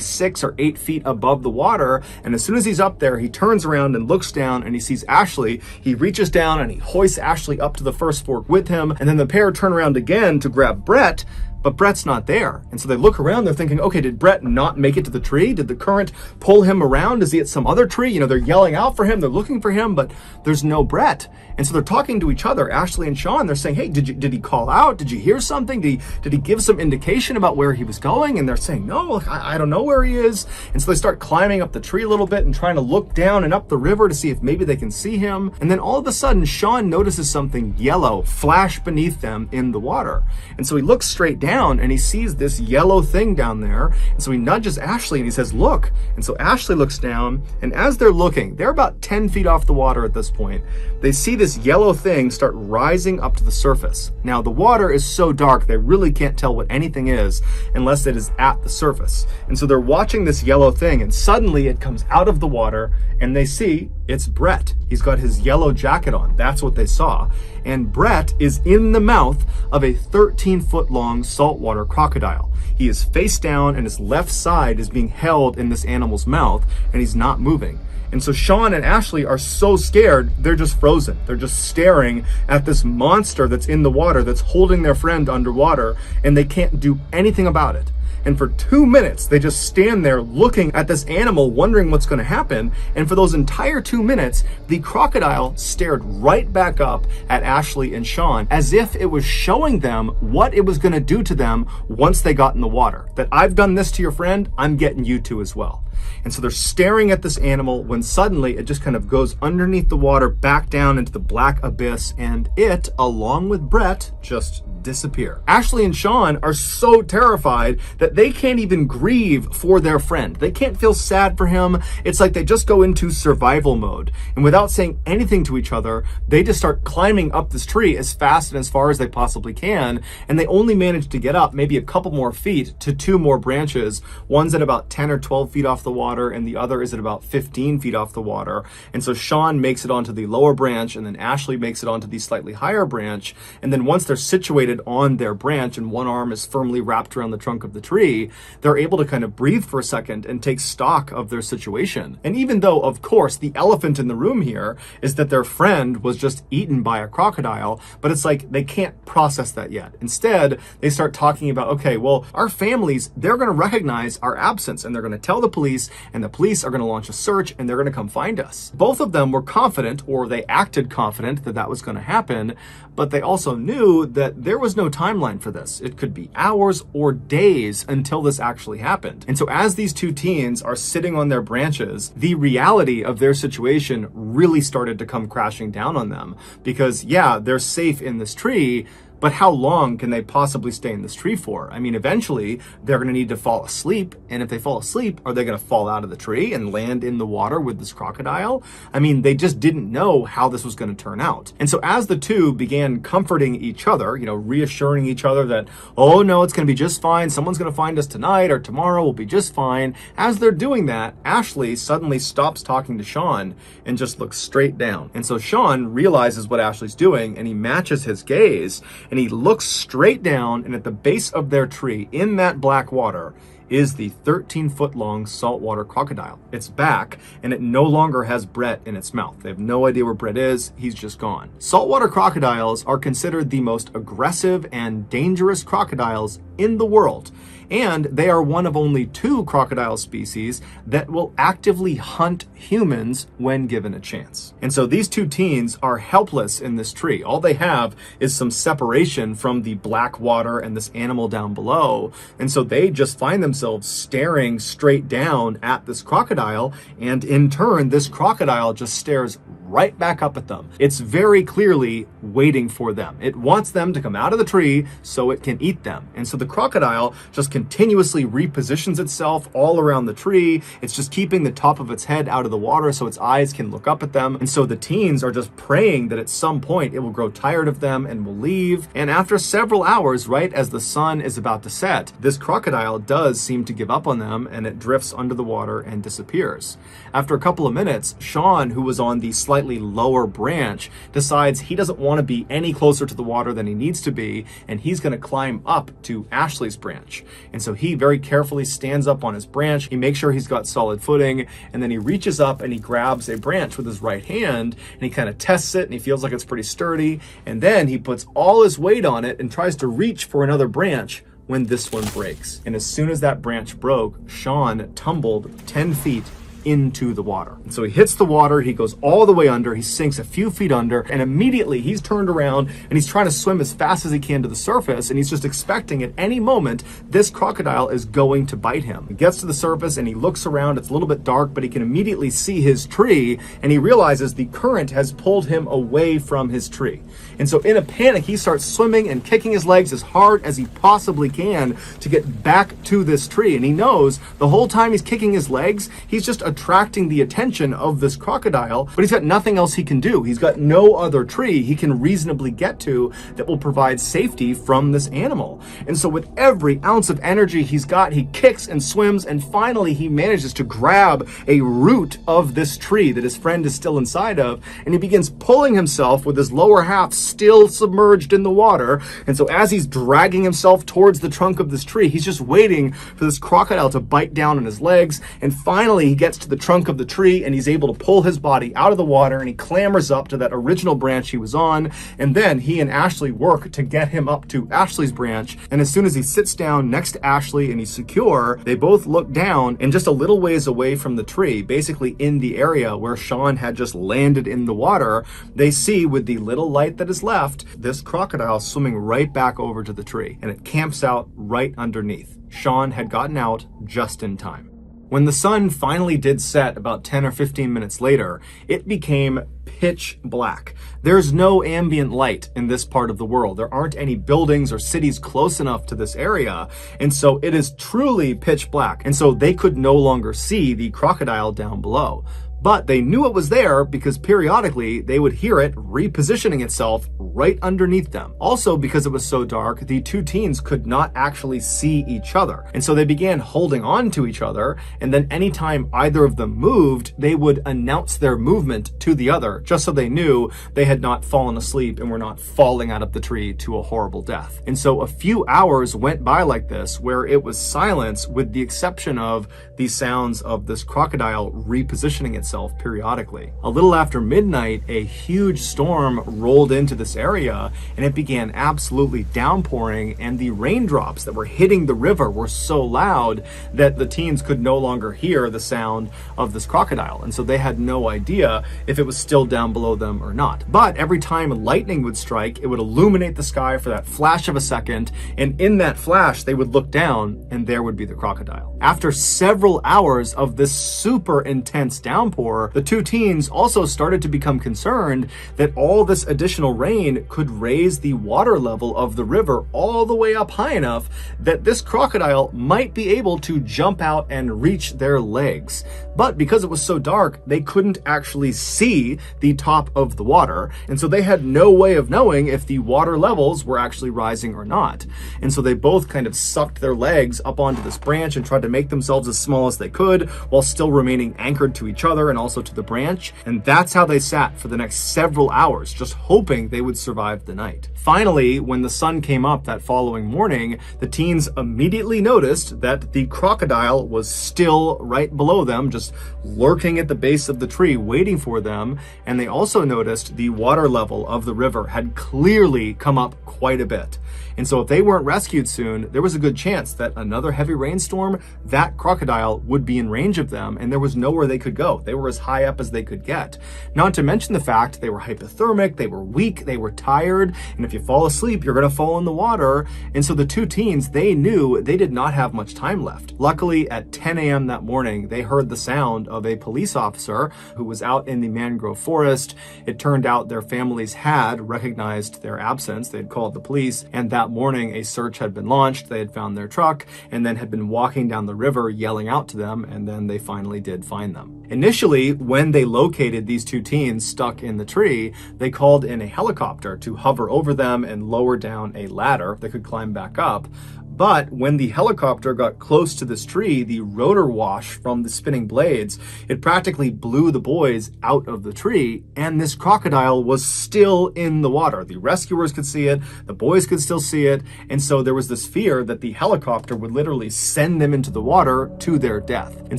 6 or 8 feet above the water. And as soon as he's up there, he turns around and looks down and he sees Ashley. He reaches down and he hoists Ashley up to the first fork with him. And then the pair turn around again to grab Brett, but Brett's not there. And so they look around, they're thinking, okay, did Brett not make it to the tree? Did the current pull him around? Is he at some other tree? They're yelling out for him, they're looking for him, but there's no Brett. And so they're talking to each other, Ashley and Sean. They're saying, hey, did he call out? Did you hear something? Did he give some indication about where he was going? And they're saying, no, I don't know where he is. And so they start climbing up the tree a little bit and trying to look down and up the river to see if maybe they can see him. And then all of a sudden, Sean notices something yellow flash beneath them in the water. And so he looks straight down and he sees this yellow thing down there. And so he nudges Ashley and he says, look. And so Ashley looks down, and as they're looking, they're about 10 feet off the water at this point. They see this yellow thing start rising up to the surface. Now, the water is so dark, they really can't tell what anything is unless it is at the surface. And so they're watching this yellow thing, and suddenly it comes out of the water, and they see it's Brett. He's got his yellow jacket on. That's what they saw. and Brett is in the mouth of a 13-foot long saltwater crocodile. He is face down and his left side is being held in this animal's mouth and he's not moving. And so Sean and Ashley are so scared, they're just frozen. They're just staring at this monster that's in the water, that's holding their friend underwater, and they can't do anything about it. And for 2 minutes, they just stand there looking at this animal, wondering what's going to happen. And for those entire 2 minutes, the crocodile stared right back up at Ashley and Sean as if it was showing them what it was going to do to them once they got in the water. That I've done this to your friend, I'm getting you to as well. And so they're staring at this animal when suddenly it just kind of goes underneath the water back down into the black abyss, and it, along with Brett, just disappear. Ashley and Sean are so terrified that they can't even grieve for their friend. They can't feel sad for him. It's like they just go into survival mode. And without saying anything to each other, they just start climbing up this tree as fast and as far as they possibly can. And they only manage to get up maybe a couple more feet to 2 more branches. One's at about 10 or 12 feet off the water, and the other is at about 15 feet off the water. And so Sean makes it onto the lower branch, and then Ashley makes it onto the slightly higher branch. And then once they're situated on their branch and one arm is firmly wrapped around the trunk of the tree, they're able to kind of breathe for a second and take stock of their situation. And even though, of course, the elephant in the room here is that their friend was just eaten by a crocodile, but it's like they can't process that yet. Instead, they start talking about, okay, well, our families, they're going to recognize our absence and they're going to tell the police, and the police are going to launch a search and they're going to come find us. Both of them were confident, or they acted confident, that that was going to happen, but they also knew that there was no timeline for this. It could be hours or days until this actually happened. And so as these two teens are sitting on their branches, the reality of their situation really started to come crashing down on them. Because yeah, they're safe in this tree, but how long can they possibly stay in this tree for? I mean, eventually they're going to need to fall asleep. And if they fall asleep, are they going to fall out of the tree and land in the water with this crocodile? I mean, they just didn't know how this was going to turn out. And so as the two began comforting each other, reassuring each other that, oh no, it's going to be just fine. Someone's going to find us tonight or tomorrow. We'll be just fine. As they're doing that, Ashley suddenly stops talking to Sean and just looks straight down. And so Sean realizes what Ashley's doing, and he matches his gaze. And he looks straight down, and at the base of their tree, in that black water, is the 13-foot long saltwater crocodile. It's back, and it no longer has Brett in its mouth. They have no idea where Brett is. He's just gone. Saltwater crocodiles are considered the most aggressive and dangerous crocodiles in the world. And they are one of only 2 crocodile species that will actively hunt humans when given a chance. And so these 2 teens are helpless in this tree. All they have is some separation from the black water and this animal down below. And so they just find themselves staring straight down at this crocodile. And in turn, this crocodile just stares right back up at them. It's very clearly waiting for them. It wants them to come out of the tree so it can eat them. And so the crocodile just continuously repositions itself all around the tree. It's just keeping the top of its head out of the water so its eyes can look up at them. And so the teens are just praying that at some point it will grow tired of them and will leave. And after several hours, right as the sun is about to set, this crocodile does seem to give up on them, and it drifts under the water and disappears. After a couple of minutes, Sean, who was on the slightly lower branch, decides he doesn't want to be any closer to the water than he needs to be, and he's going to climb up to Ashley's branch. And so he very carefully stands up on his branch. He makes sure he's got solid footing, and then he reaches up and he grabs a branch with his right hand, and he kind of tests it, and he feels like it's pretty sturdy. And then he puts all his weight on it and tries to reach for another branch when this one breaks. And as soon as that branch broke, Sean tumbled 10 feet into the water. And so he hits the water, he goes all the way under, he sinks a few feet under, and immediately he's turned around and he's trying to swim as fast as he can to the surface, and he's just expecting at any moment this crocodile is going to bite him. He gets to the surface and he looks around. It's a little bit dark, but he can immediately see his tree, and he realizes the current has pulled him away from his tree. And so in a panic, he starts swimming and kicking his legs as hard as he possibly can to get back to this tree. And he knows the whole time he's kicking his legs, he's just attracting the attention of this crocodile, but he's got nothing else he can do. He's got no other tree he can reasonably get to that will provide safety from this animal. And so with every ounce of energy he's got, he kicks and swims, and finally he manages to grab a root of this tree that his friend is still inside of, and he begins pulling himself with his lower half still submerged in the water. And so as he's dragging himself towards the trunk of this tree, he's just waiting for this crocodile to bite down on his legs. And finally he gets to the trunk of the tree and he's able to pull his body out of the water, and he clambers up to that original branch he was on. And then he and Ashley work to get him up to Ashley's branch. And as soon as he sits down next to Ashley and he's secure, they both look down, and just a little ways away from the tree, basically in the area where Sean had just landed in the water, they see with the little light that is left, this crocodile swimming right back over to the tree, and it camps out right underneath. Sean had gotten out just in time. When the sun finally did set about 10 or 15 minutes later, it became pitch black. There's no ambient light in this part of the world. There aren't any buildings or cities close enough to this area, and so it is truly pitch black. And so they could no longer see the crocodile down below. But they knew it was there because periodically they would hear it repositioning itself right underneath them. Also, because it was so dark, the two teens could not actually see each other. And so they began holding on to each other, and then anytime either of them moved, they would announce their movement to the other, just so they knew they had not fallen asleep and were not falling out of the tree to a horrible death. And so a few hours went by like this, where it was silence with the exception of the sounds of this crocodile repositioning itself periodically. A little after midnight, a huge storm rolled into this area, and it began absolutely downpouring, and the raindrops that were hitting the river were so loud that the teens could no longer hear the sound of this crocodile, and so they had no idea if it was still down below them or not. But every time lightning would strike, it would illuminate the sky for that flash of a second, and in that flash they would look down and there would be the crocodile. After several hours of this super intense downpour, the two teens also started to become concerned that all this additional rain could raise the water level of the river all the way up high enough that this crocodile might be able to jump out and reach their legs. But because it was so dark, they couldn't actually see the top of the water, and so they had no way of knowing if the water levels were actually rising or not. And so they both kind of sucked their legs up onto this branch and tried to make themselves as small as they could while still remaining anchored to each other and also to the branch. And that's how they sat for the next several hours, just hoping they would survive the night. Finally, when the sun came up that following morning, the teens immediately noticed that the crocodile was still right below them, just lurking at the base of the tree waiting for them. And they also noticed the water level of the river had clearly come up quite a bit. And so if they weren't rescued soon, there was a good chance that another heavy rainstorm, that crocodile would be in range of them, and there was nowhere they could go. They were as high up as they could get. Not to mention the fact they were hypothermic, they were weak, they were tired, and if you fall asleep, you're gonna fall in the water. And so the two teens, they knew they did not have much time left. Luckily, at 10 a.m. that morning, they heard the sound of a police officer who was out in the mangrove forest. It turned out their families had recognized their absence. They had called the police, and that morning a search had been launched. They had found their truck and then had been walking down the river yelling out to them, and then they finally did find them. Initially, when they located these two teens stuck in the tree, they called in a helicopter to hover over them and lower down a ladder that could climb back up. But when the helicopter got close to this tree, the rotor wash from the spinning blades, it practically blew the boys out of the tree, and this crocodile was still in the water. The rescuers could see it, the boys could still see it, and so there was this fear that the helicopter would literally send them into the water to their death. And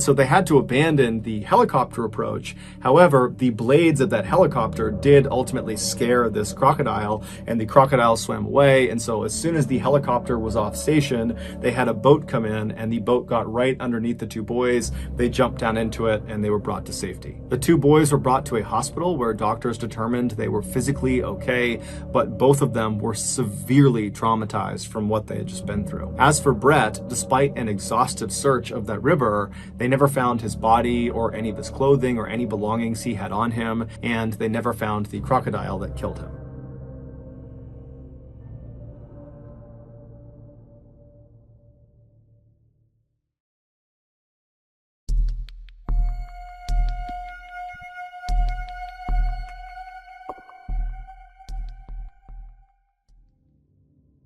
so they had to abandon the helicopter approach. However, the blades of that helicopter did ultimately scare this crocodile, and the crocodile swam away. And so as soon as the helicopter was off station, they had a boat come in, and the boat got right underneath the two boys. They jumped down into it and they were brought to safety. The two boys were brought to a hospital where doctors determined they were physically okay, but both of them were severely traumatized from what they had just been through. As for Brett, despite an exhaustive search of that river, they never found his body or any of his clothing or any belongings he had on him, and they never found the crocodile that killed him.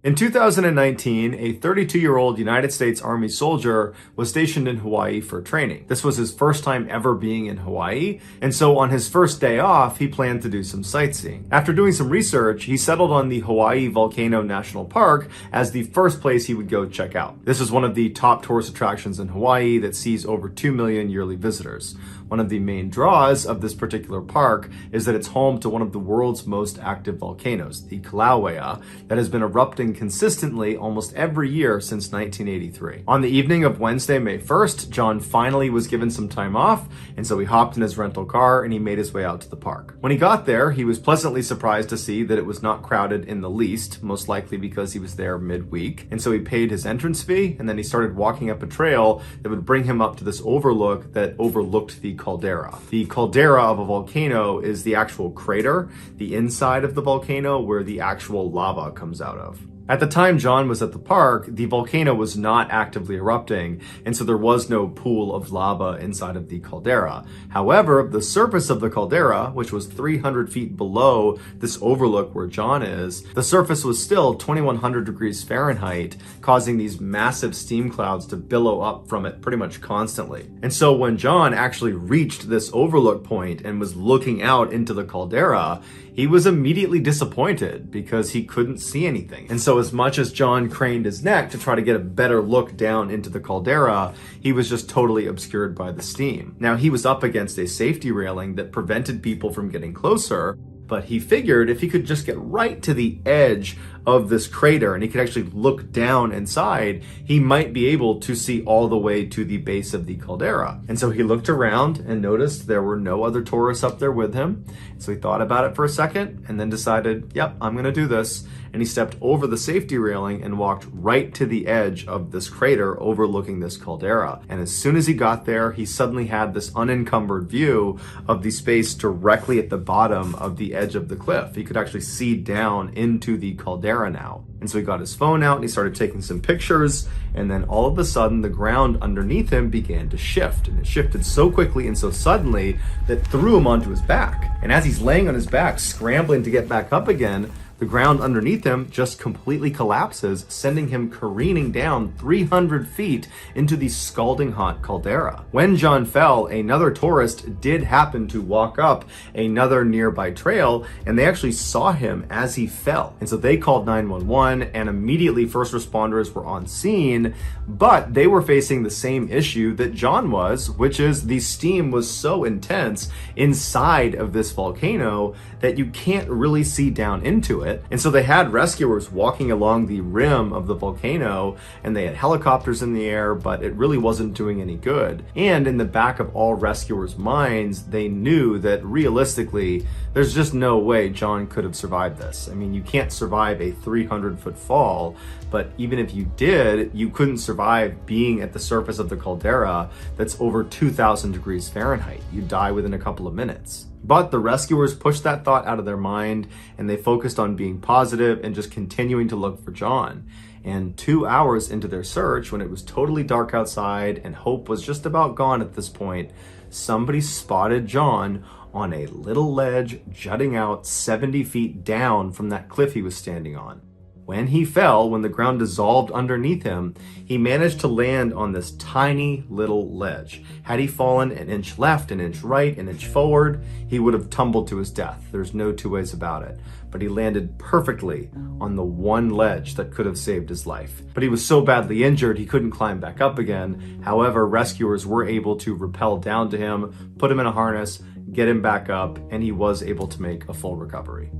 In 2019, a 32-year-old United States Army soldier was stationed in Hawaii for training. This was his first time ever being in Hawaii, and so on his first day off, he planned to do some sightseeing. After doing some research, he settled on the Hawaii Volcano National Park as the first place he would go check out. This is one of the top tourist attractions in Hawaii that sees over 2 million yearly visitors. One of the main draws of this particular park is that it's home to one of the world's most active volcanoes, the Kilauea, that has been erupting consistently almost every year since 1983. On the evening of Wednesday, May 1st, John finally was given some time off, and so he hopped in his rental car and he made his way out to the park. When he got there, he was pleasantly surprised to see that it was not crowded in the least, most likely because he was there midweek. And so he paid his entrance fee, and then he started walking up a trail that would bring him up to this overlook that overlooked the caldera. The caldera of a volcano is the actual crater, the inside of the volcano where the actual lava comes out of. At the time John was at the park, the volcano was not actively erupting, and so there was no pool of lava inside of the caldera. However, the surface of the caldera, which was 300 feet below this overlook where John is, the surface was still 2100 degrees Fahrenheit, causing these massive steam clouds to billow up from it pretty much constantly. And so when John actually reached this overlook point and was looking out into the caldera, he was immediately disappointed because he couldn't see anything. And so as much as John craned his neck to try to get a better look down into the caldera, he was just totally obscured by the steam. Now, he was up against a safety railing that prevented people from getting closer, but he figured if he could just get right to the edge of this crater and he could actually look down inside, he might be able to see all the way to the base of the caldera. And so he looked around and noticed there were no other tourists up there with him. So he thought about it for a second and then decided, yep, I'm gonna do this. And he stepped over the safety railing and walked right to the edge of this crater overlooking this caldera. And as soon as he got there, he suddenly had this unencumbered view of the space directly at the bottom of the edge of the cliff. He could actually see down into the caldera now. And so he got his phone out and he started taking some pictures, and then all of a sudden the ground underneath him began to shift, and it shifted so quickly and so suddenly that threw him onto his back. And as he's laying on his back, scrambling to get back up again, the ground underneath him just completely collapses, sending him careening down 300 feet into the scalding hot caldera. When John fell, another tourist did happen to walk up another nearby trail, and they actually saw him as he fell. And so they called 911, and immediately first responders were on scene, but they were facing the same issue that John was, which is the steam was so intense inside of this volcano that you can't really see down into it. And so they had rescuers walking along the rim of the volcano, and they had helicopters in the air, but it really wasn't doing any good. And in the back of all rescuers' minds, they knew that realistically, there's just no way John could have survived this. I mean, you can't survive a 300-foot fall, but even if you did, you couldn't survive being at the surface of the caldera that's over 2,000 degrees Fahrenheit. You'd die within a couple of minutes. But the rescuers pushed that thought out of their mind, and they focused on being positive and just continuing to look for John. And 2 hours into their search, when it was totally dark outside and hope was just about gone at this point, somebody spotted John on a little ledge jutting out 70 feet down from that cliff he was standing on. When he fell, when the ground dissolved underneath him, he managed to land on this tiny little ledge. Had he fallen an inch left, an inch right, an inch forward, he would have tumbled to his death. There's no two ways about it. But he landed perfectly on the one ledge that could have saved his life. But he was so badly injured, he couldn't climb back up again. However, rescuers were able to rappel down to him, put him in a harness, get him back up, and he was able to make a full recovery.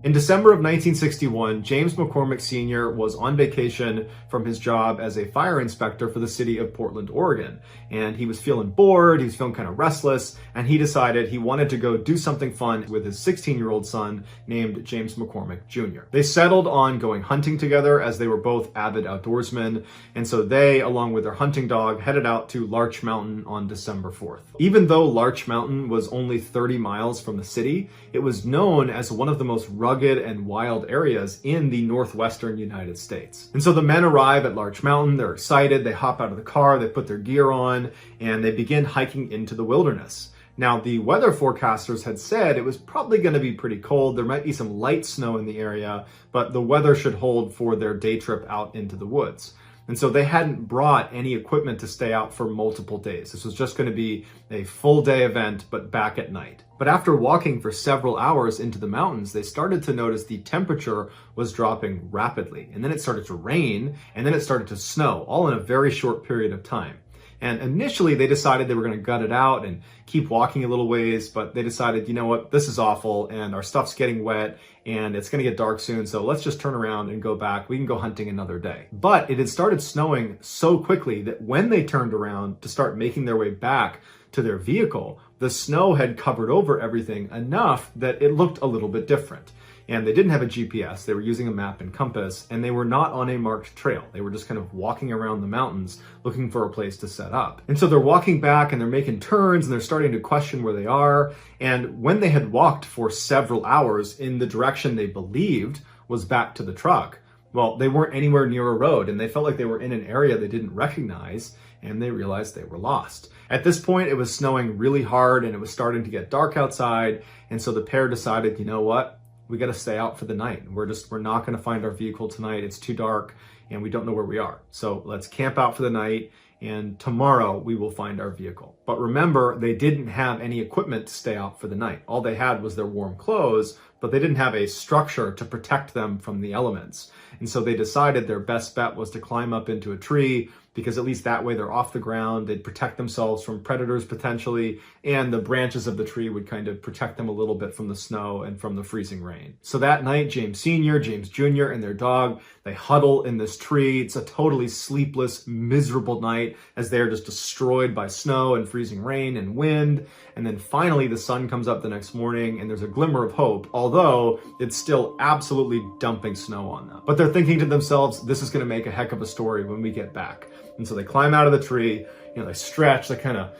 In December of 1961, James McCormick Sr. was on vacation from his job as a fire inspector for the city of Portland, Oregon. And he was feeling bored, he was feeling kind of restless, and he decided he wanted to go do something fun with his 16-year-old son named James McCormick Jr. They settled on going hunting together as they were both avid outdoorsmen, and so they, along with their hunting dog, headed out to Larch Mountain on December 4th. Even though Larch Mountain was only 30 miles from the city, it was known as one of the most rugged rugged and wild areas in the northwestern United States. And so the men arrive at Larch Mountain, they're excited, they hop out of the car, they put their gear on, and they begin hiking into the wilderness. Now, the weather forecasters had said it was probably going to be pretty cold. There might be some light snow in the area, but the weather should hold for their day trip out into the woods. And so they hadn't brought any equipment to stay out for multiple days. This was just going to be a full day event, but back at night. But after walking for several hours into the mountains, they started to notice the temperature was dropping rapidly. And then it started to rain, and then it started to snow, all in a very short period of time. And initially they decided they were going to gut it out and keep walking a little ways, but they decided, you know what, this is awful and our stuff's getting wet and it's going to get dark soon, so let's just turn around and go back. We can go hunting another day. But it had started snowing so quickly that when they turned around to start making their way back to their vehicle, the snow had covered over everything enough that it looked a little bit different. And they didn't have a GPS, they were using a map and compass, and they were not on a marked trail. They were just kind of walking around the mountains looking for a place to set up. And so they're walking back and they're making turns and they're starting to question where they are. And when they had walked for several hours in the direction they believed was back to the truck, well, they weren't anywhere near a road and they felt like they were in an area they didn't recognize, and they realized they were lost. At this point, it was snowing really hard and it was starting to get dark outside. And so the pair decided, you know what? We got to stay out for the night. We're not going to find our vehicle tonight. It's too dark and we don't know where we are. So let's camp out for the night and tomorrow we will find our vehicle. But remember, they didn't have any equipment to stay out for the night. All they had was their warm clothes, but they didn't have a structure to protect them from the elements. And so they decided their best bet was to climb up into a tree, because at least that way they're off the ground, they'd protect themselves from predators potentially, and the branches of the tree would kind of protect them a little bit from the snow and from the freezing rain. So that night, James Sr., James Jr., and their dog, they huddle in this tree. It's a totally sleepless, miserable night as they're just destroyed by snow and freezing rain and wind. And then finally the sun comes up the next morning and there's a glimmer of hope, although it's still absolutely dumping snow on them. But they're thinking to themselves, this is going to make a heck of a story when we get back. And so they climb out of the tree, they stretch, they kind of,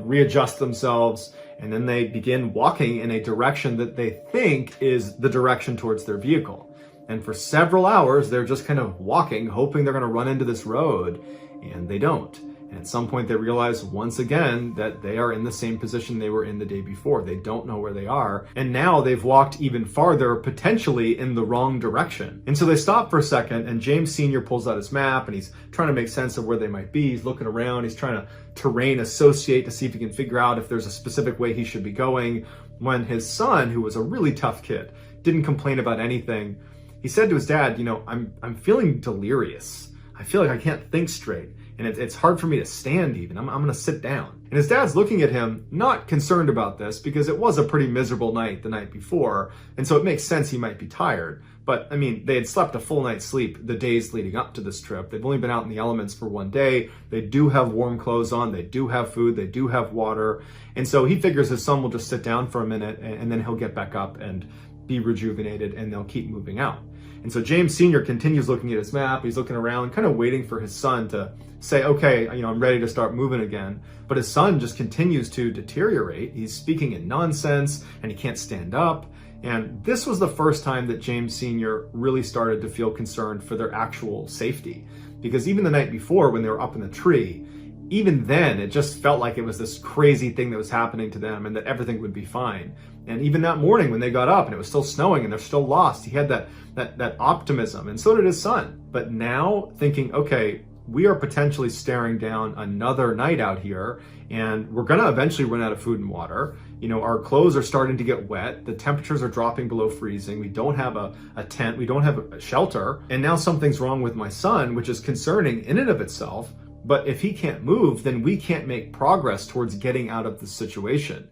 readjust themselves, and then they begin walking in a direction that they think is the direction towards their vehicle. And for several hours, they're just kind of walking, hoping they're going to run into this road, and they don't. And at some point they realize once again that they are in the same position they were in the day before. They don't know where they are. And now they've walked even farther, potentially in the wrong direction. And so they stop for a second and James Sr. pulls out his map and he's trying to make sense of where they might be. He's looking around. He's trying to terrain associate to see if he can figure out if there's a specific way he should be going. When his son, who was a really tough kid, didn't complain about anything, he said to his dad, I'm feeling delirious. I feel like I can't think straight. And it's hard for me to stand even. I'm going to sit down. And his dad's looking at him, not concerned about this because it was a pretty miserable night the night before. And so it makes sense he might be tired. But I mean, they had slept a full night's sleep the days leading up to this trip. They've only been out in the elements for one day. They do have warm clothes on. They do have food. They do have water. And so he figures his son will just sit down for a minute and then he'll get back up and be rejuvenated and they'll keep moving out. And so James Sr. continues looking at his map. He's looking around, kind of waiting for his son to say, okay, I'm ready to start moving again. But his son just continues to deteriorate. He's speaking in nonsense and he can't stand up. And this was the first time that James Sr. really started to feel concerned for their actual safety. Because even the night before when they were up in the tree, even then, it just felt like it was this crazy thing that was happening to them and that everything would be fine. And even that morning when they got up and it was still snowing and they're still lost, he had that optimism, and so did his son. But now thinking, okay, we are potentially staring down another night out here and we're gonna eventually run out of food and water. Our clothes are starting to get wet. The temperatures are dropping below freezing. We don't have a tent. We don't have a shelter. And now something's wrong with my son, which is concerning in and of itself. But if he can't move, then we can't make progress towards getting out of the situation.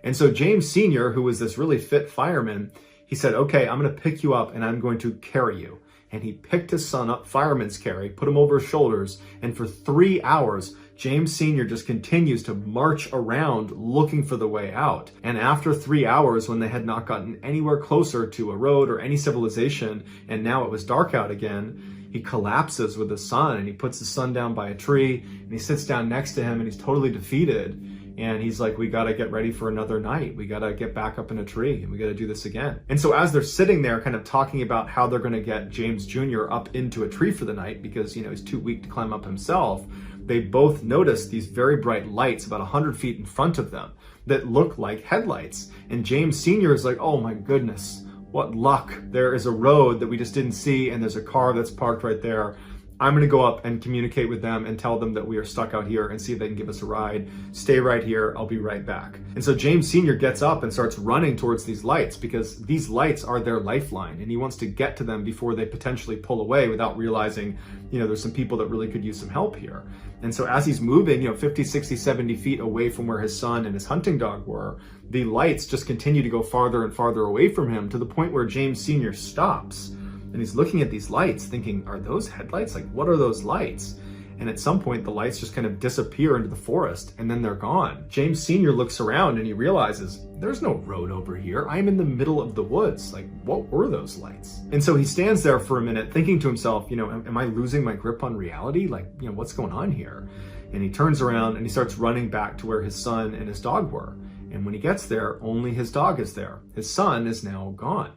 And so James Sr., who was this really fit fireman, he said, okay, I'm going to pick you up and I'm going to carry you. And he picked his son up, fireman's carry, put him over his shoulders. And for 3 hours, James Sr. just continues to march around looking for the way out. And after 3 hours, when they had not gotten anywhere closer to a road or any civilization, and now it was dark out again, he collapses with his son and he puts his son down by a tree and he sits down next to him and he's totally defeated. And he's like, we got to get ready for another night. We got to get back up in a tree and we got to do this again. And so as they're sitting there kind of talking about how they're going to get James Jr. up into a tree for the night because, he's too weak to climb up himself, they both notice these very bright lights about 100 feet in front of them that look like headlights. And James Sr. is like, oh my goodness, what luck. There is a road that we just didn't see and there's a car that's parked right there. I'm going to go up and communicate with them and tell them that we are stuck out here and see if they can give us a ride. Stay right here. I'll be right back. And so James Sr. gets up and starts running towards these lights because these lights are their lifeline and he wants to get to them before they potentially pull away without realizing, there's some people that really could use some help here. And so as he's moving, 50, 60, 70 feet away from where his son and his hunting dog were, the lights just continue to go farther and farther away from him to the point where James Sr. stops. And he's looking at these lights thinking, are those headlights? Like, what are those lights? And at some point, the lights just kind of disappear into the forest and then they're gone. James Sr. looks around and he realizes, there's no road over here. I'm in the middle of the woods. Like, what were those lights? And so he stands there for a minute thinking to himself, am I losing my grip on reality? Like, what's going on here? And he turns around and he starts running back to where his son and his dog were. And when he gets there, only his dog is there. His son is now gone.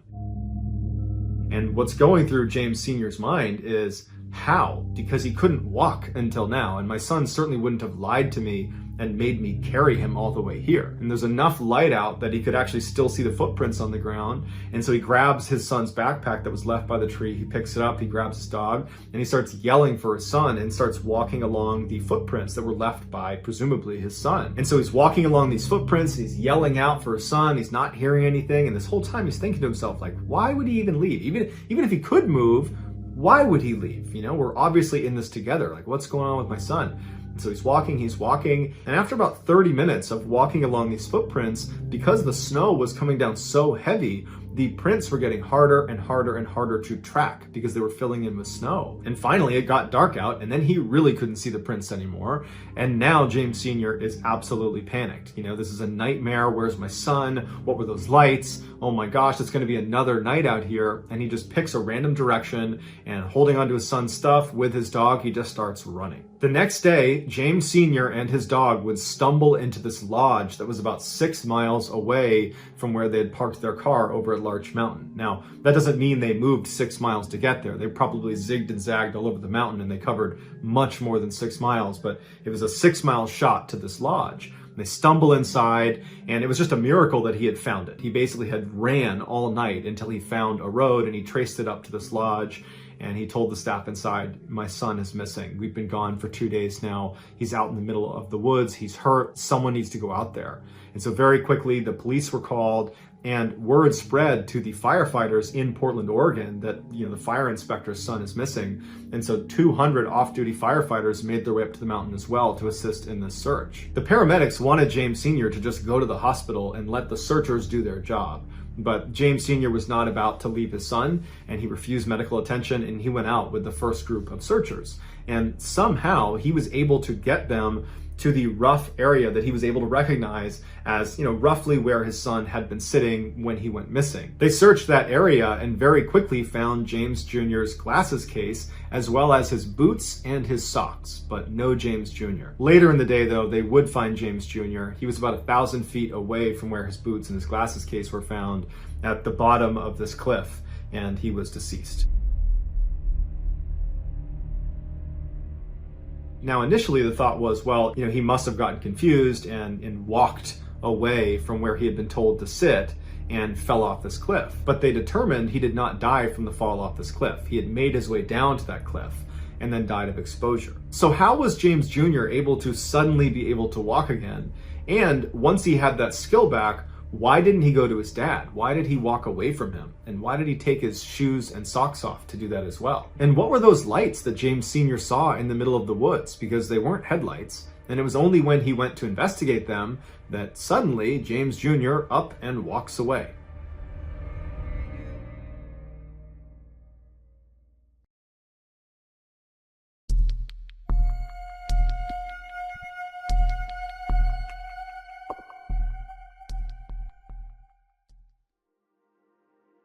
And what's going through James Sr.'s mind is how? Because he couldn't walk until now. And my son certainly wouldn't have lied to me and made me carry him all the way here. And there's enough light out that he could actually still see the footprints on the ground. And so he grabs his son's backpack that was left by the tree. He picks it up, he grabs his dog, and he starts yelling for his son and starts walking along the footprints that were left by presumably his son. And so he's walking along these footprints, he's yelling out for his son, he's not hearing anything. And this whole time he's thinking to himself, like, why would he even leave? Even if he could move, why would he leave? We're obviously in this together. Like, what's going on with my son? So he's walking, and after about 30 minutes of walking along these footprints, because the snow was coming down so heavy, the prints were getting harder and harder and harder to track because they were filling in with snow. And finally it got dark out and then he really couldn't see the prints anymore. And now James Sr. is absolutely panicked. This is a nightmare. Where's my son? What were those lights? Oh my gosh, it's going to be another night out here. And he just picks a random direction and holding onto his son's stuff with his dog, he just starts running. The next day, James Sr. and his dog would stumble into this lodge that was about 6 miles away from where they had parked their car over at Larch Mountain. Now, that doesn't mean they moved 6 miles to get there. They probably zigged and zagged all over the mountain and they covered much more than 6 miles, but it was a 6-mile shot to this lodge. They stumble inside, and it was just a miracle that he had found it. He basically had ran all night until he found a road and he traced it up to this lodge. And he told the staff inside, my son is missing. We've been gone for 2 days now. He's out in the middle of the woods. He's hurt. Someone needs to go out there. And so very quickly, the police were called and word spread to the firefighters in Portland, Oregon that, the fire inspector's son is missing. And so 200 off-duty firefighters made their way up to the mountain as well to assist in this search. The paramedics wanted James Sr. to just go to the hospital and let the searchers do their job. But James Sr. was not about to leave his son, and he refused medical attention, and he went out with the first group of searchers. And somehow he was able to get them to the rough area that he was able to recognize as, roughly where his son had been sitting when he went missing. They searched that area and very quickly found James Jr.'s glasses case, as well as his boots and his socks, but no James Jr. Later in the day, though, they would find James Jr. He was about 1,000 feet away from where his boots and his glasses case were found at the bottom of this cliff, and he was deceased. Now, initially the thought was, well, he must have gotten confused and walked away from where he had been told to sit and fell off this cliff. But they determined he did not die from the fall off this cliff. He had made his way down to that cliff and then died of exposure. So how was James Jr. able to suddenly be able to walk again? And once he had that skill back, why didn't he go to his dad? Why did he walk away from him? And why did he take his shoes and socks off to do that as well? And what were those lights that James Sr. saw in the middle of the woods? Because they weren't headlights. And it was only when he went to investigate them that suddenly James Jr. up and walks away.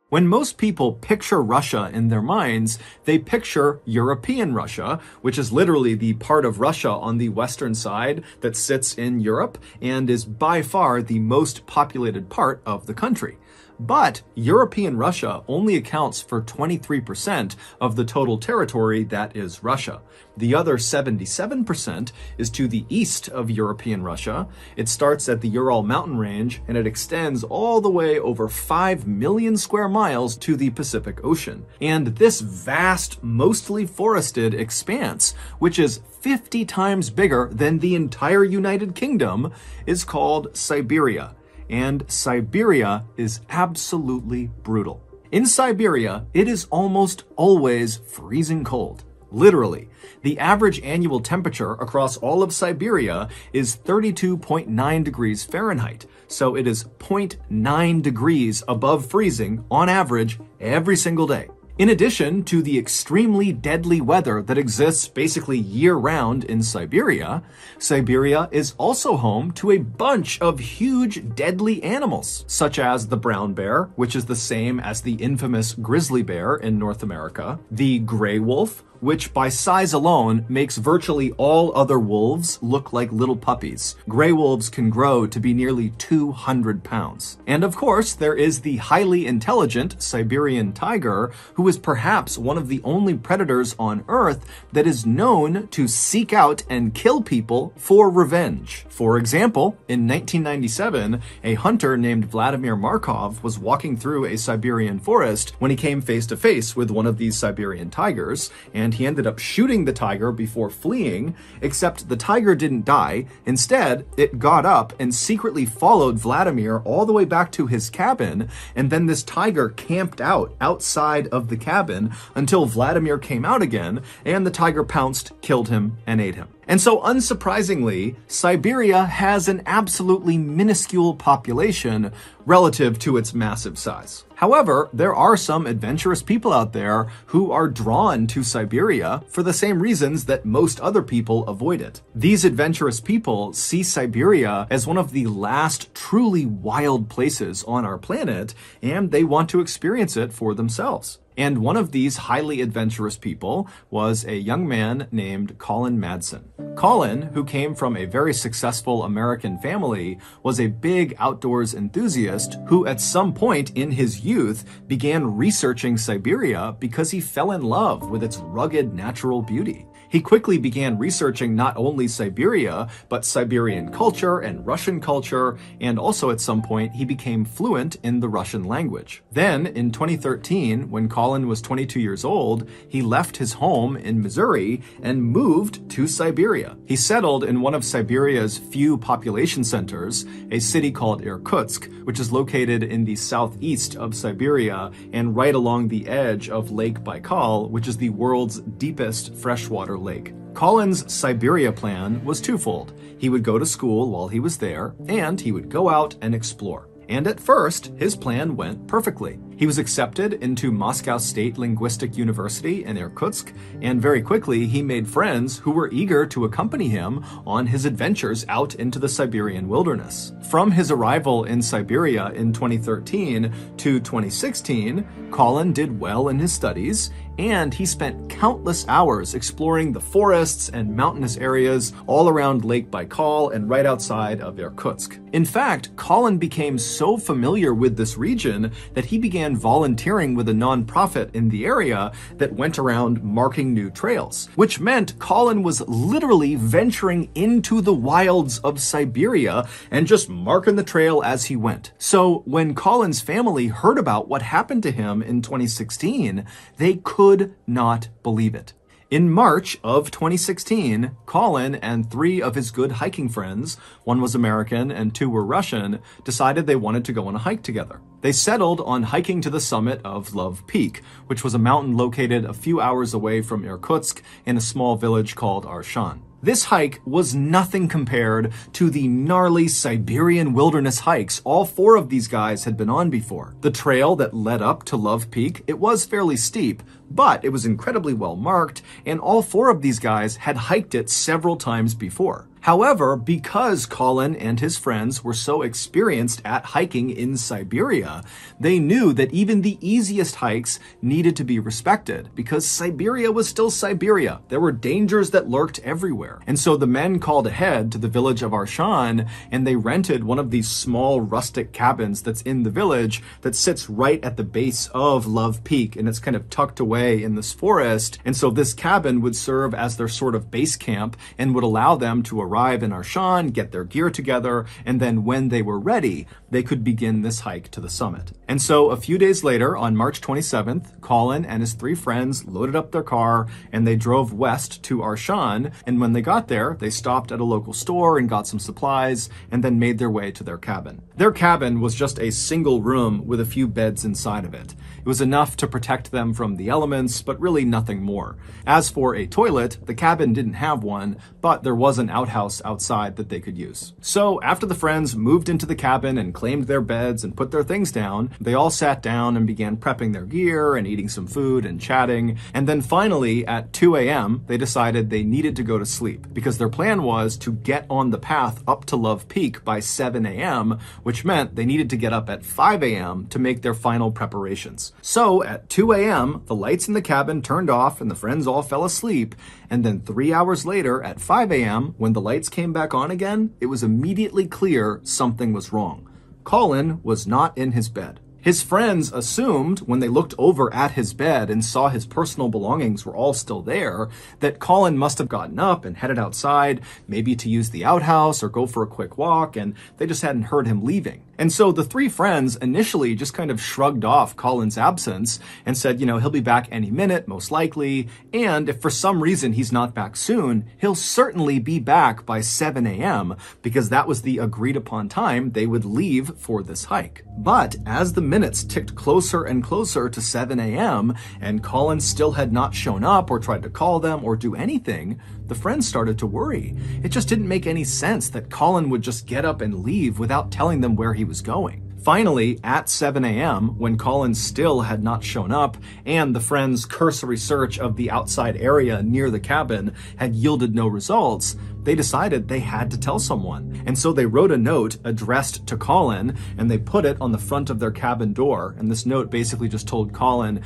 When most people picture Russia in their minds, they picture European Russia, which is literally the part of Russia on the western side that sits in Europe and is by far the most populated part of the country. But European Russia only accounts for 23% of the total territory that is Russia. The other 77% is to the east of European Russia. It starts at the Ural mountain range and it extends all the way over 5 million square miles to the Pacific Ocean. And this vast, mostly forested expanse, which is 50 times bigger than the entire United Kingdom, is called Siberia. And Siberia is absolutely brutal. In Siberia, it is almost always freezing cold. Literally, the average annual temperature across all of Siberia is 32.9 degrees Fahrenheit. So it is 0.9 degrees above freezing on average every single day. In addition to the extremely deadly weather that exists basically year-round in Siberia, Siberia is also home to a bunch of huge deadly animals, such as the brown bear, which is the same as the infamous grizzly bear in North America, the gray wolf, which by size alone makes virtually all other wolves look like little puppies. Gray wolves can grow to be nearly 200 pounds. And of course, there is the highly intelligent Siberian tiger, who is perhaps one of the only predators on Earth that is known to seek out and kill people for revenge. For example, in 1997, a hunter named Vladimir Markov was walking through a Siberian forest when he came face to face with one of these Siberian tigers, and he ended up shooting the tiger before fleeing, except the tiger didn't die. Instead, it got up and secretly followed Vladimir all the way back to his cabin, and then this tiger camped out outside of the cabin until Vladimir came out again, and the tiger pounced, killed him, and ate him. And so, unsurprisingly, Siberia has an absolutely minuscule population relative to its massive size. However, there are some adventurous people out there who are drawn to Siberia for the same reasons that most other people avoid it. These adventurous people see Siberia as one of the last truly wild places on our planet, and they want to experience it for themselves. And one of these highly adventurous people was a young man named Colin Madsen. Colin, who came from a very successful American family, was a big outdoors enthusiast who at some point in his youth began researching Siberia because he fell in love with its rugged natural beauty. He quickly began researching not only Siberia, but Siberian culture and Russian culture, and also at some point he became fluent in the Russian language. Then, in 2013, when Colin was 22 years old, he left his home in Missouri and moved to Siberia. He settled in one of Siberia's few population centers, a city called Irkutsk, which is located in the southeast of Siberia and right along the edge of Lake Baikal, which is the world's deepest freshwater lake. Colin's Siberia plan was twofold. He would go to school while he was there, and he would go out and explore. And at first, his plan went perfectly. He was accepted into Moscow State Linguistic University in Irkutsk, and very quickly he made friends who were eager to accompany him on his adventures out into the Siberian wilderness. From his arrival in Siberia in 2013 to 2016, Colin did well in his studies, and he spent countless hours exploring the forests and mountainous areas all around Lake Baikal and right outside of Irkutsk. In fact, Colin became so familiar with this region that he began volunteering with a nonprofit in the area that went around marking new trails, which meant Colin was literally venturing into the wilds of Siberia and just marking the trail as he went. So when Colin's family heard about what happened to him in 2016, they could not believe it. In March of 2016, Colin and 3 of his good hiking friends, one was American and 2 were Russian, decided they wanted to go on a hike together. They settled on hiking to the summit of Love Peak, which was a mountain located a few hours away from Irkutsk in a small village called Arshan. This hike was nothing compared to the gnarly Siberian wilderness hikes all 4 of these guys had been on before. The trail that led up to Love Peak, it was fairly steep, but it was incredibly well marked, and all 4 of these guys had hiked it several times before. However, because Colin and his friends were so experienced at hiking in Siberia, they knew that even the easiest hikes needed to be respected, because Siberia was still Siberia. There were dangers that lurked everywhere. And so the men called ahead to the village of Arshan, and they rented one of these small rustic cabins that's in the village that sits right at the base of Love Peak, and it's kind of tucked away in this forest. And so this cabin would serve as their sort of base camp and would allow them to arrive in Arshan, get their gear together, and then when they were ready, they could begin this hike to the summit. And so a few days later, on March 27th, Colin and his 3 friends loaded up their car and they drove west to Arshan. And when they got there, they stopped at a local store and got some supplies and then made their way to their cabin. Their cabin was just a single room with a few beds inside of it. It was enough to protect them from the elements, but really nothing more. As for a toilet, the cabin didn't have one, but there was an outhouse outside that they could use. So after the friends moved into the cabin and claimed their beds and put their things down, they all sat down and began prepping their gear and eating some food and chatting. And then finally, at 2 a.m., they decided they needed to go to sleep because their plan was to get on the path up to Love Peak by 7 a.m., which meant they needed to get up at 5 a.m. to make their final preparations. So at 2 a.m., the lights in the cabin turned off and the friends all fell asleep. And then 3 hours later, at 5 a.m., when the lights came back on again, it was immediately clear something was wrong. Colin was not in his bed. His friends assumed, when they looked over at his bed and saw his personal belongings were all still there, that Colin must have gotten up and headed outside, maybe to use the outhouse or go for a quick walk, and they just hadn't heard him leaving. And so the 3 friends initially just kind of shrugged off Colin's absence and said, he'll be back any minute, most likely, and if for some reason he's not back soon, he'll certainly be back by 7 a.m., because that was the agreed upon time they would leave for this hike. But as the minutes ticked closer and closer to 7 a.m., and Colin still had not shown up or tried to call them or do anything, the friends started to worry. It just didn't make any sense that Colin would just get up and leave without telling them where he was going. Finally, at 7 a.m., when Colin still had not shown up and the friends' cursory search of the outside area near the cabin had yielded no results, they decided they had to tell someone. And so they wrote a note addressed to Colin and they put it on the front of their cabin door. And this note basically just told Colin,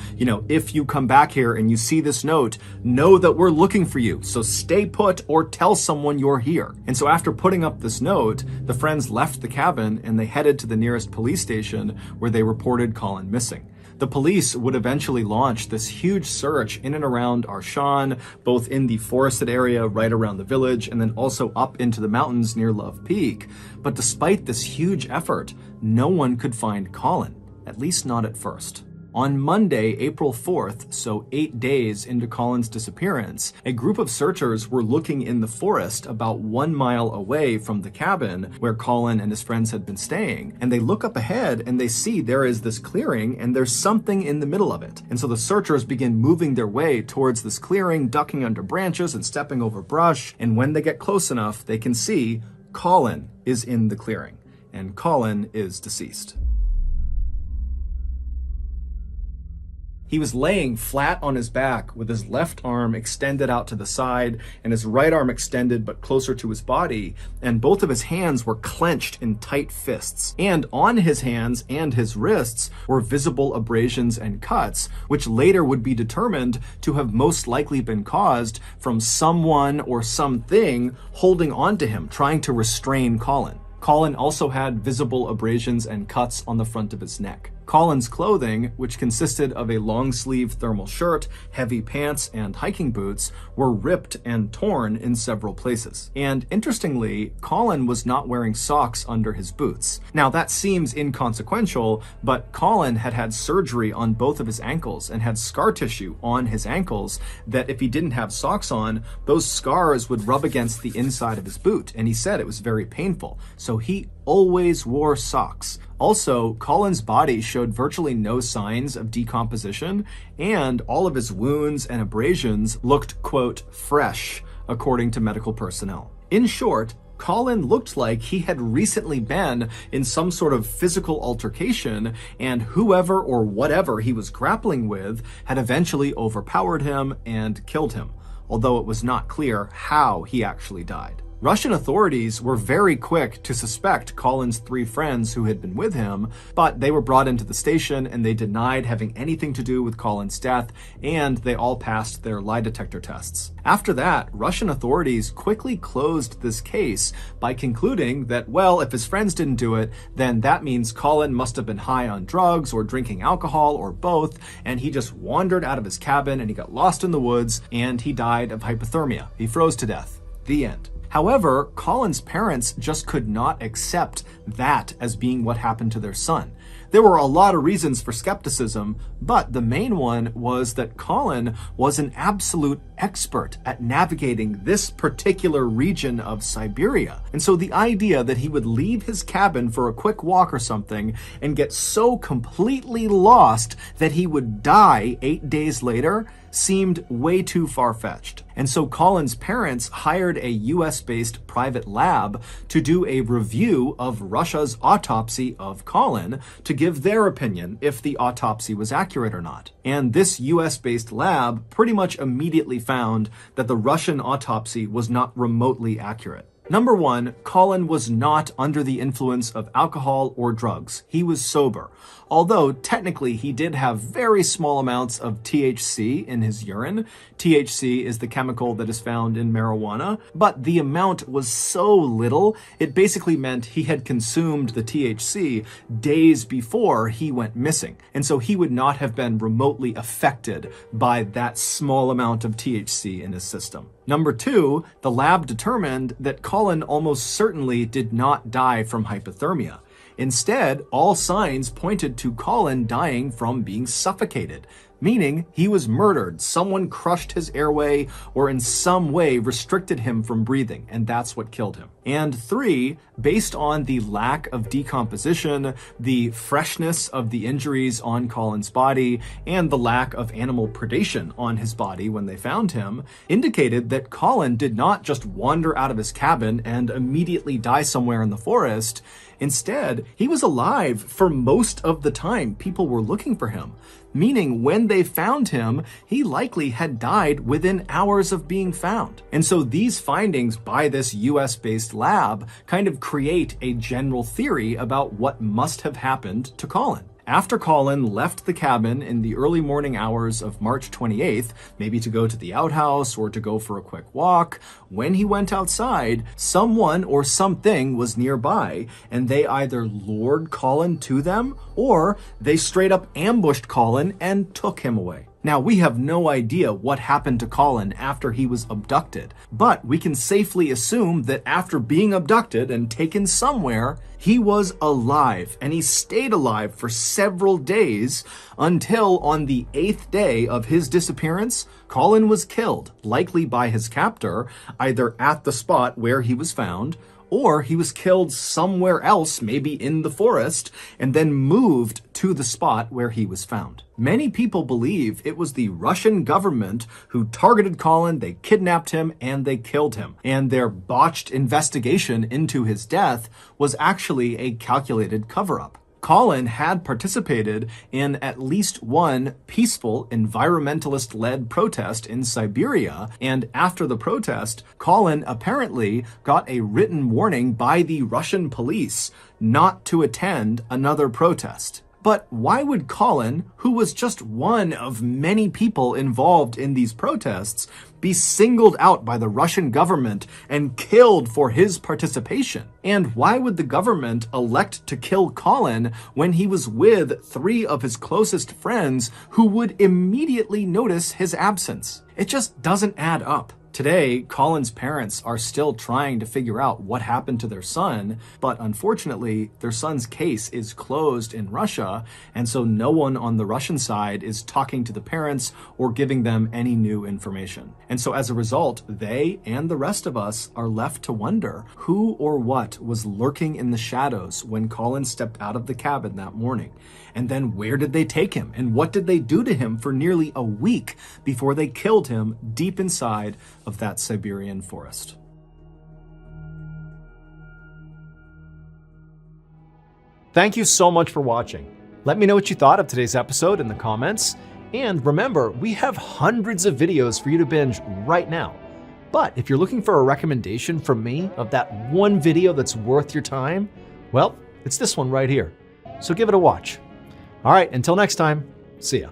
if you come back here and you see this note, know that we're looking for you. So stay put or tell someone you're here. And so after putting up this note, the friends left the cabin and they headed to the nearest police station where they reported Colin missing. The police would eventually launch this huge search in and around Arshan, both in the forested area right around the village and then also up into the mountains near Love Peak. But despite this huge effort, no one could find Colin, at least not at first. On Monday, April 4th, so 8 days into Colin's disappearance, a group of searchers were looking in the forest about 1 mile away from the cabin where Colin and his friends had been staying. And they look up ahead and they see there is this clearing and there's something in the middle of it. And so the searchers begin moving their way towards this clearing, ducking under branches and stepping over brush. And when they get close enough, they can see Colin is in the clearing and Colin is deceased. He was laying flat on his back with his left arm extended out to the side and his right arm extended but closer to his body, and both of his hands were clenched in tight fists. And on his hands and his wrists were visible abrasions and cuts, which later would be determined to have most likely been caused from someone or something holding onto him, trying to restrain Colin. Colin also had visible abrasions and cuts on the front of his neck. Colin's clothing, which consisted of a long-sleeve thermal shirt, heavy pants, and hiking boots, were ripped and torn in several places. And interestingly, Colin was not wearing socks under his boots. Now that seems inconsequential, but Colin had had surgery on both of his ankles and had scar tissue on his ankles that if he didn't have socks on, those scars would rub against the inside of his boot, and he said it was very painful. So he always wore socks. Also, Colin's body showed virtually no signs of decomposition, and all of his wounds and abrasions looked, quote, fresh, according to medical personnel. In short, Colin looked like he had recently been in some sort of physical altercation, and whoever or whatever he was grappling with had eventually overpowered him and killed him, although it was not clear how he actually died. Russian authorities were very quick to suspect Colin's 3 friends who had been with him, but they were brought into the station and they denied having anything to do with Colin's death, and they all passed their lie detector tests. After that, Russian authorities quickly closed this case by concluding that, well, if his friends didn't do it, then that means Colin must have been high on drugs or drinking alcohol or both, and he just wandered out of his cabin and he got lost in the woods and he died of hypothermia. He froze to death. The end. However, Colin's parents just could not accept that as being what happened to their son. There were a lot of reasons for skepticism, but the main one was that Colin was an absolute expert at navigating this particular region of Siberia. And so the idea that he would leave his cabin for a quick walk or something and get so completely lost that he would die 8 days later seemed way too far-fetched. And so Colin's parents hired a US-based private lab to do a review of Russia's autopsy of Colin to give their opinion if the autopsy was accurate or not. And this US-based lab pretty much immediately found that the Russian autopsy was not remotely accurate. Number 1, Colin was not under the influence of alcohol or drugs. He was sober, although technically he did have very small amounts of THC in his urine. THC is the chemical that is found in marijuana, but the amount was so little, it basically meant he had consumed the THC days before he went missing, and so he would not have been remotely affected by that small amount of THC in his system. Number 2, the lab determined that Colin almost certainly did not die from hypothermia. Instead, all signs pointed to Colin dying from being suffocated, meaning he was murdered. Someone crushed his airway or in some way restricted him from breathing, and that's what killed him. And 3, based on the lack of decomposition, the freshness of the injuries on Colin's body, and the lack of animal predation on his body when they found him, indicated that Colin did not just wander out of his cabin and immediately die somewhere in the forest. Instead, he was alive for most of the time people were looking for him, meaning when they found him, he likely had died within hours of being found. And so these findings by this US-based lab kind of create a general theory about what must have happened to Colin. After Colin left the cabin in the early morning hours of March 28th, maybe to go to the outhouse or to go for a quick walk, when he went outside, someone or something was nearby, and they either lured Colin to them or they straight up ambushed Colin and took him away. Now, we have no idea what happened to Colin after he was abducted, but we can safely assume that after being abducted and taken somewhere, he was alive, and he stayed alive for several days until on the 8th day of his disappearance, Colin was killed, likely by his captor, either at the spot where he was found, or he was killed somewhere else, maybe in the forest, and then moved to the spot where he was found. Many people believe it was the Russian government who targeted Colin, they kidnapped him, and they killed him. And their botched investigation into his death was actually a calculated cover-up. Colin had participated in at least one peaceful environmentalist-led protest in Siberia, and after the protest, Colin apparently got a written warning by the Russian police not to attend another protest. But why would Colin, who was just one of many people involved in these protests, be singled out by the Russian government and killed for his participation? And why would the government elect to kill Colin when he was with 3 of his closest friends who would immediately notice his absence? It just doesn't add up. Today, Colin's parents are still trying to figure out what happened to their son, but unfortunately, their son's case is closed in Russia, and so no one on the Russian side is talking to the parents or giving them any new information. And so as a result, they and the rest of us are left to wonder who or what was lurking in the shadows when Colin stepped out of the cabin that morning. And then where did they take him? And what did they do to him for nearly a week before they killed him deep inside of that Siberian forest? Thank you so much for watching. Let me know what you thought of today's episode in the comments. And remember, we have hundreds of videos for you to binge right now. But if you're looking for a recommendation from me of that one video that's worth your time, well, it's this one right here. So give it a watch. All right, until next time, see ya.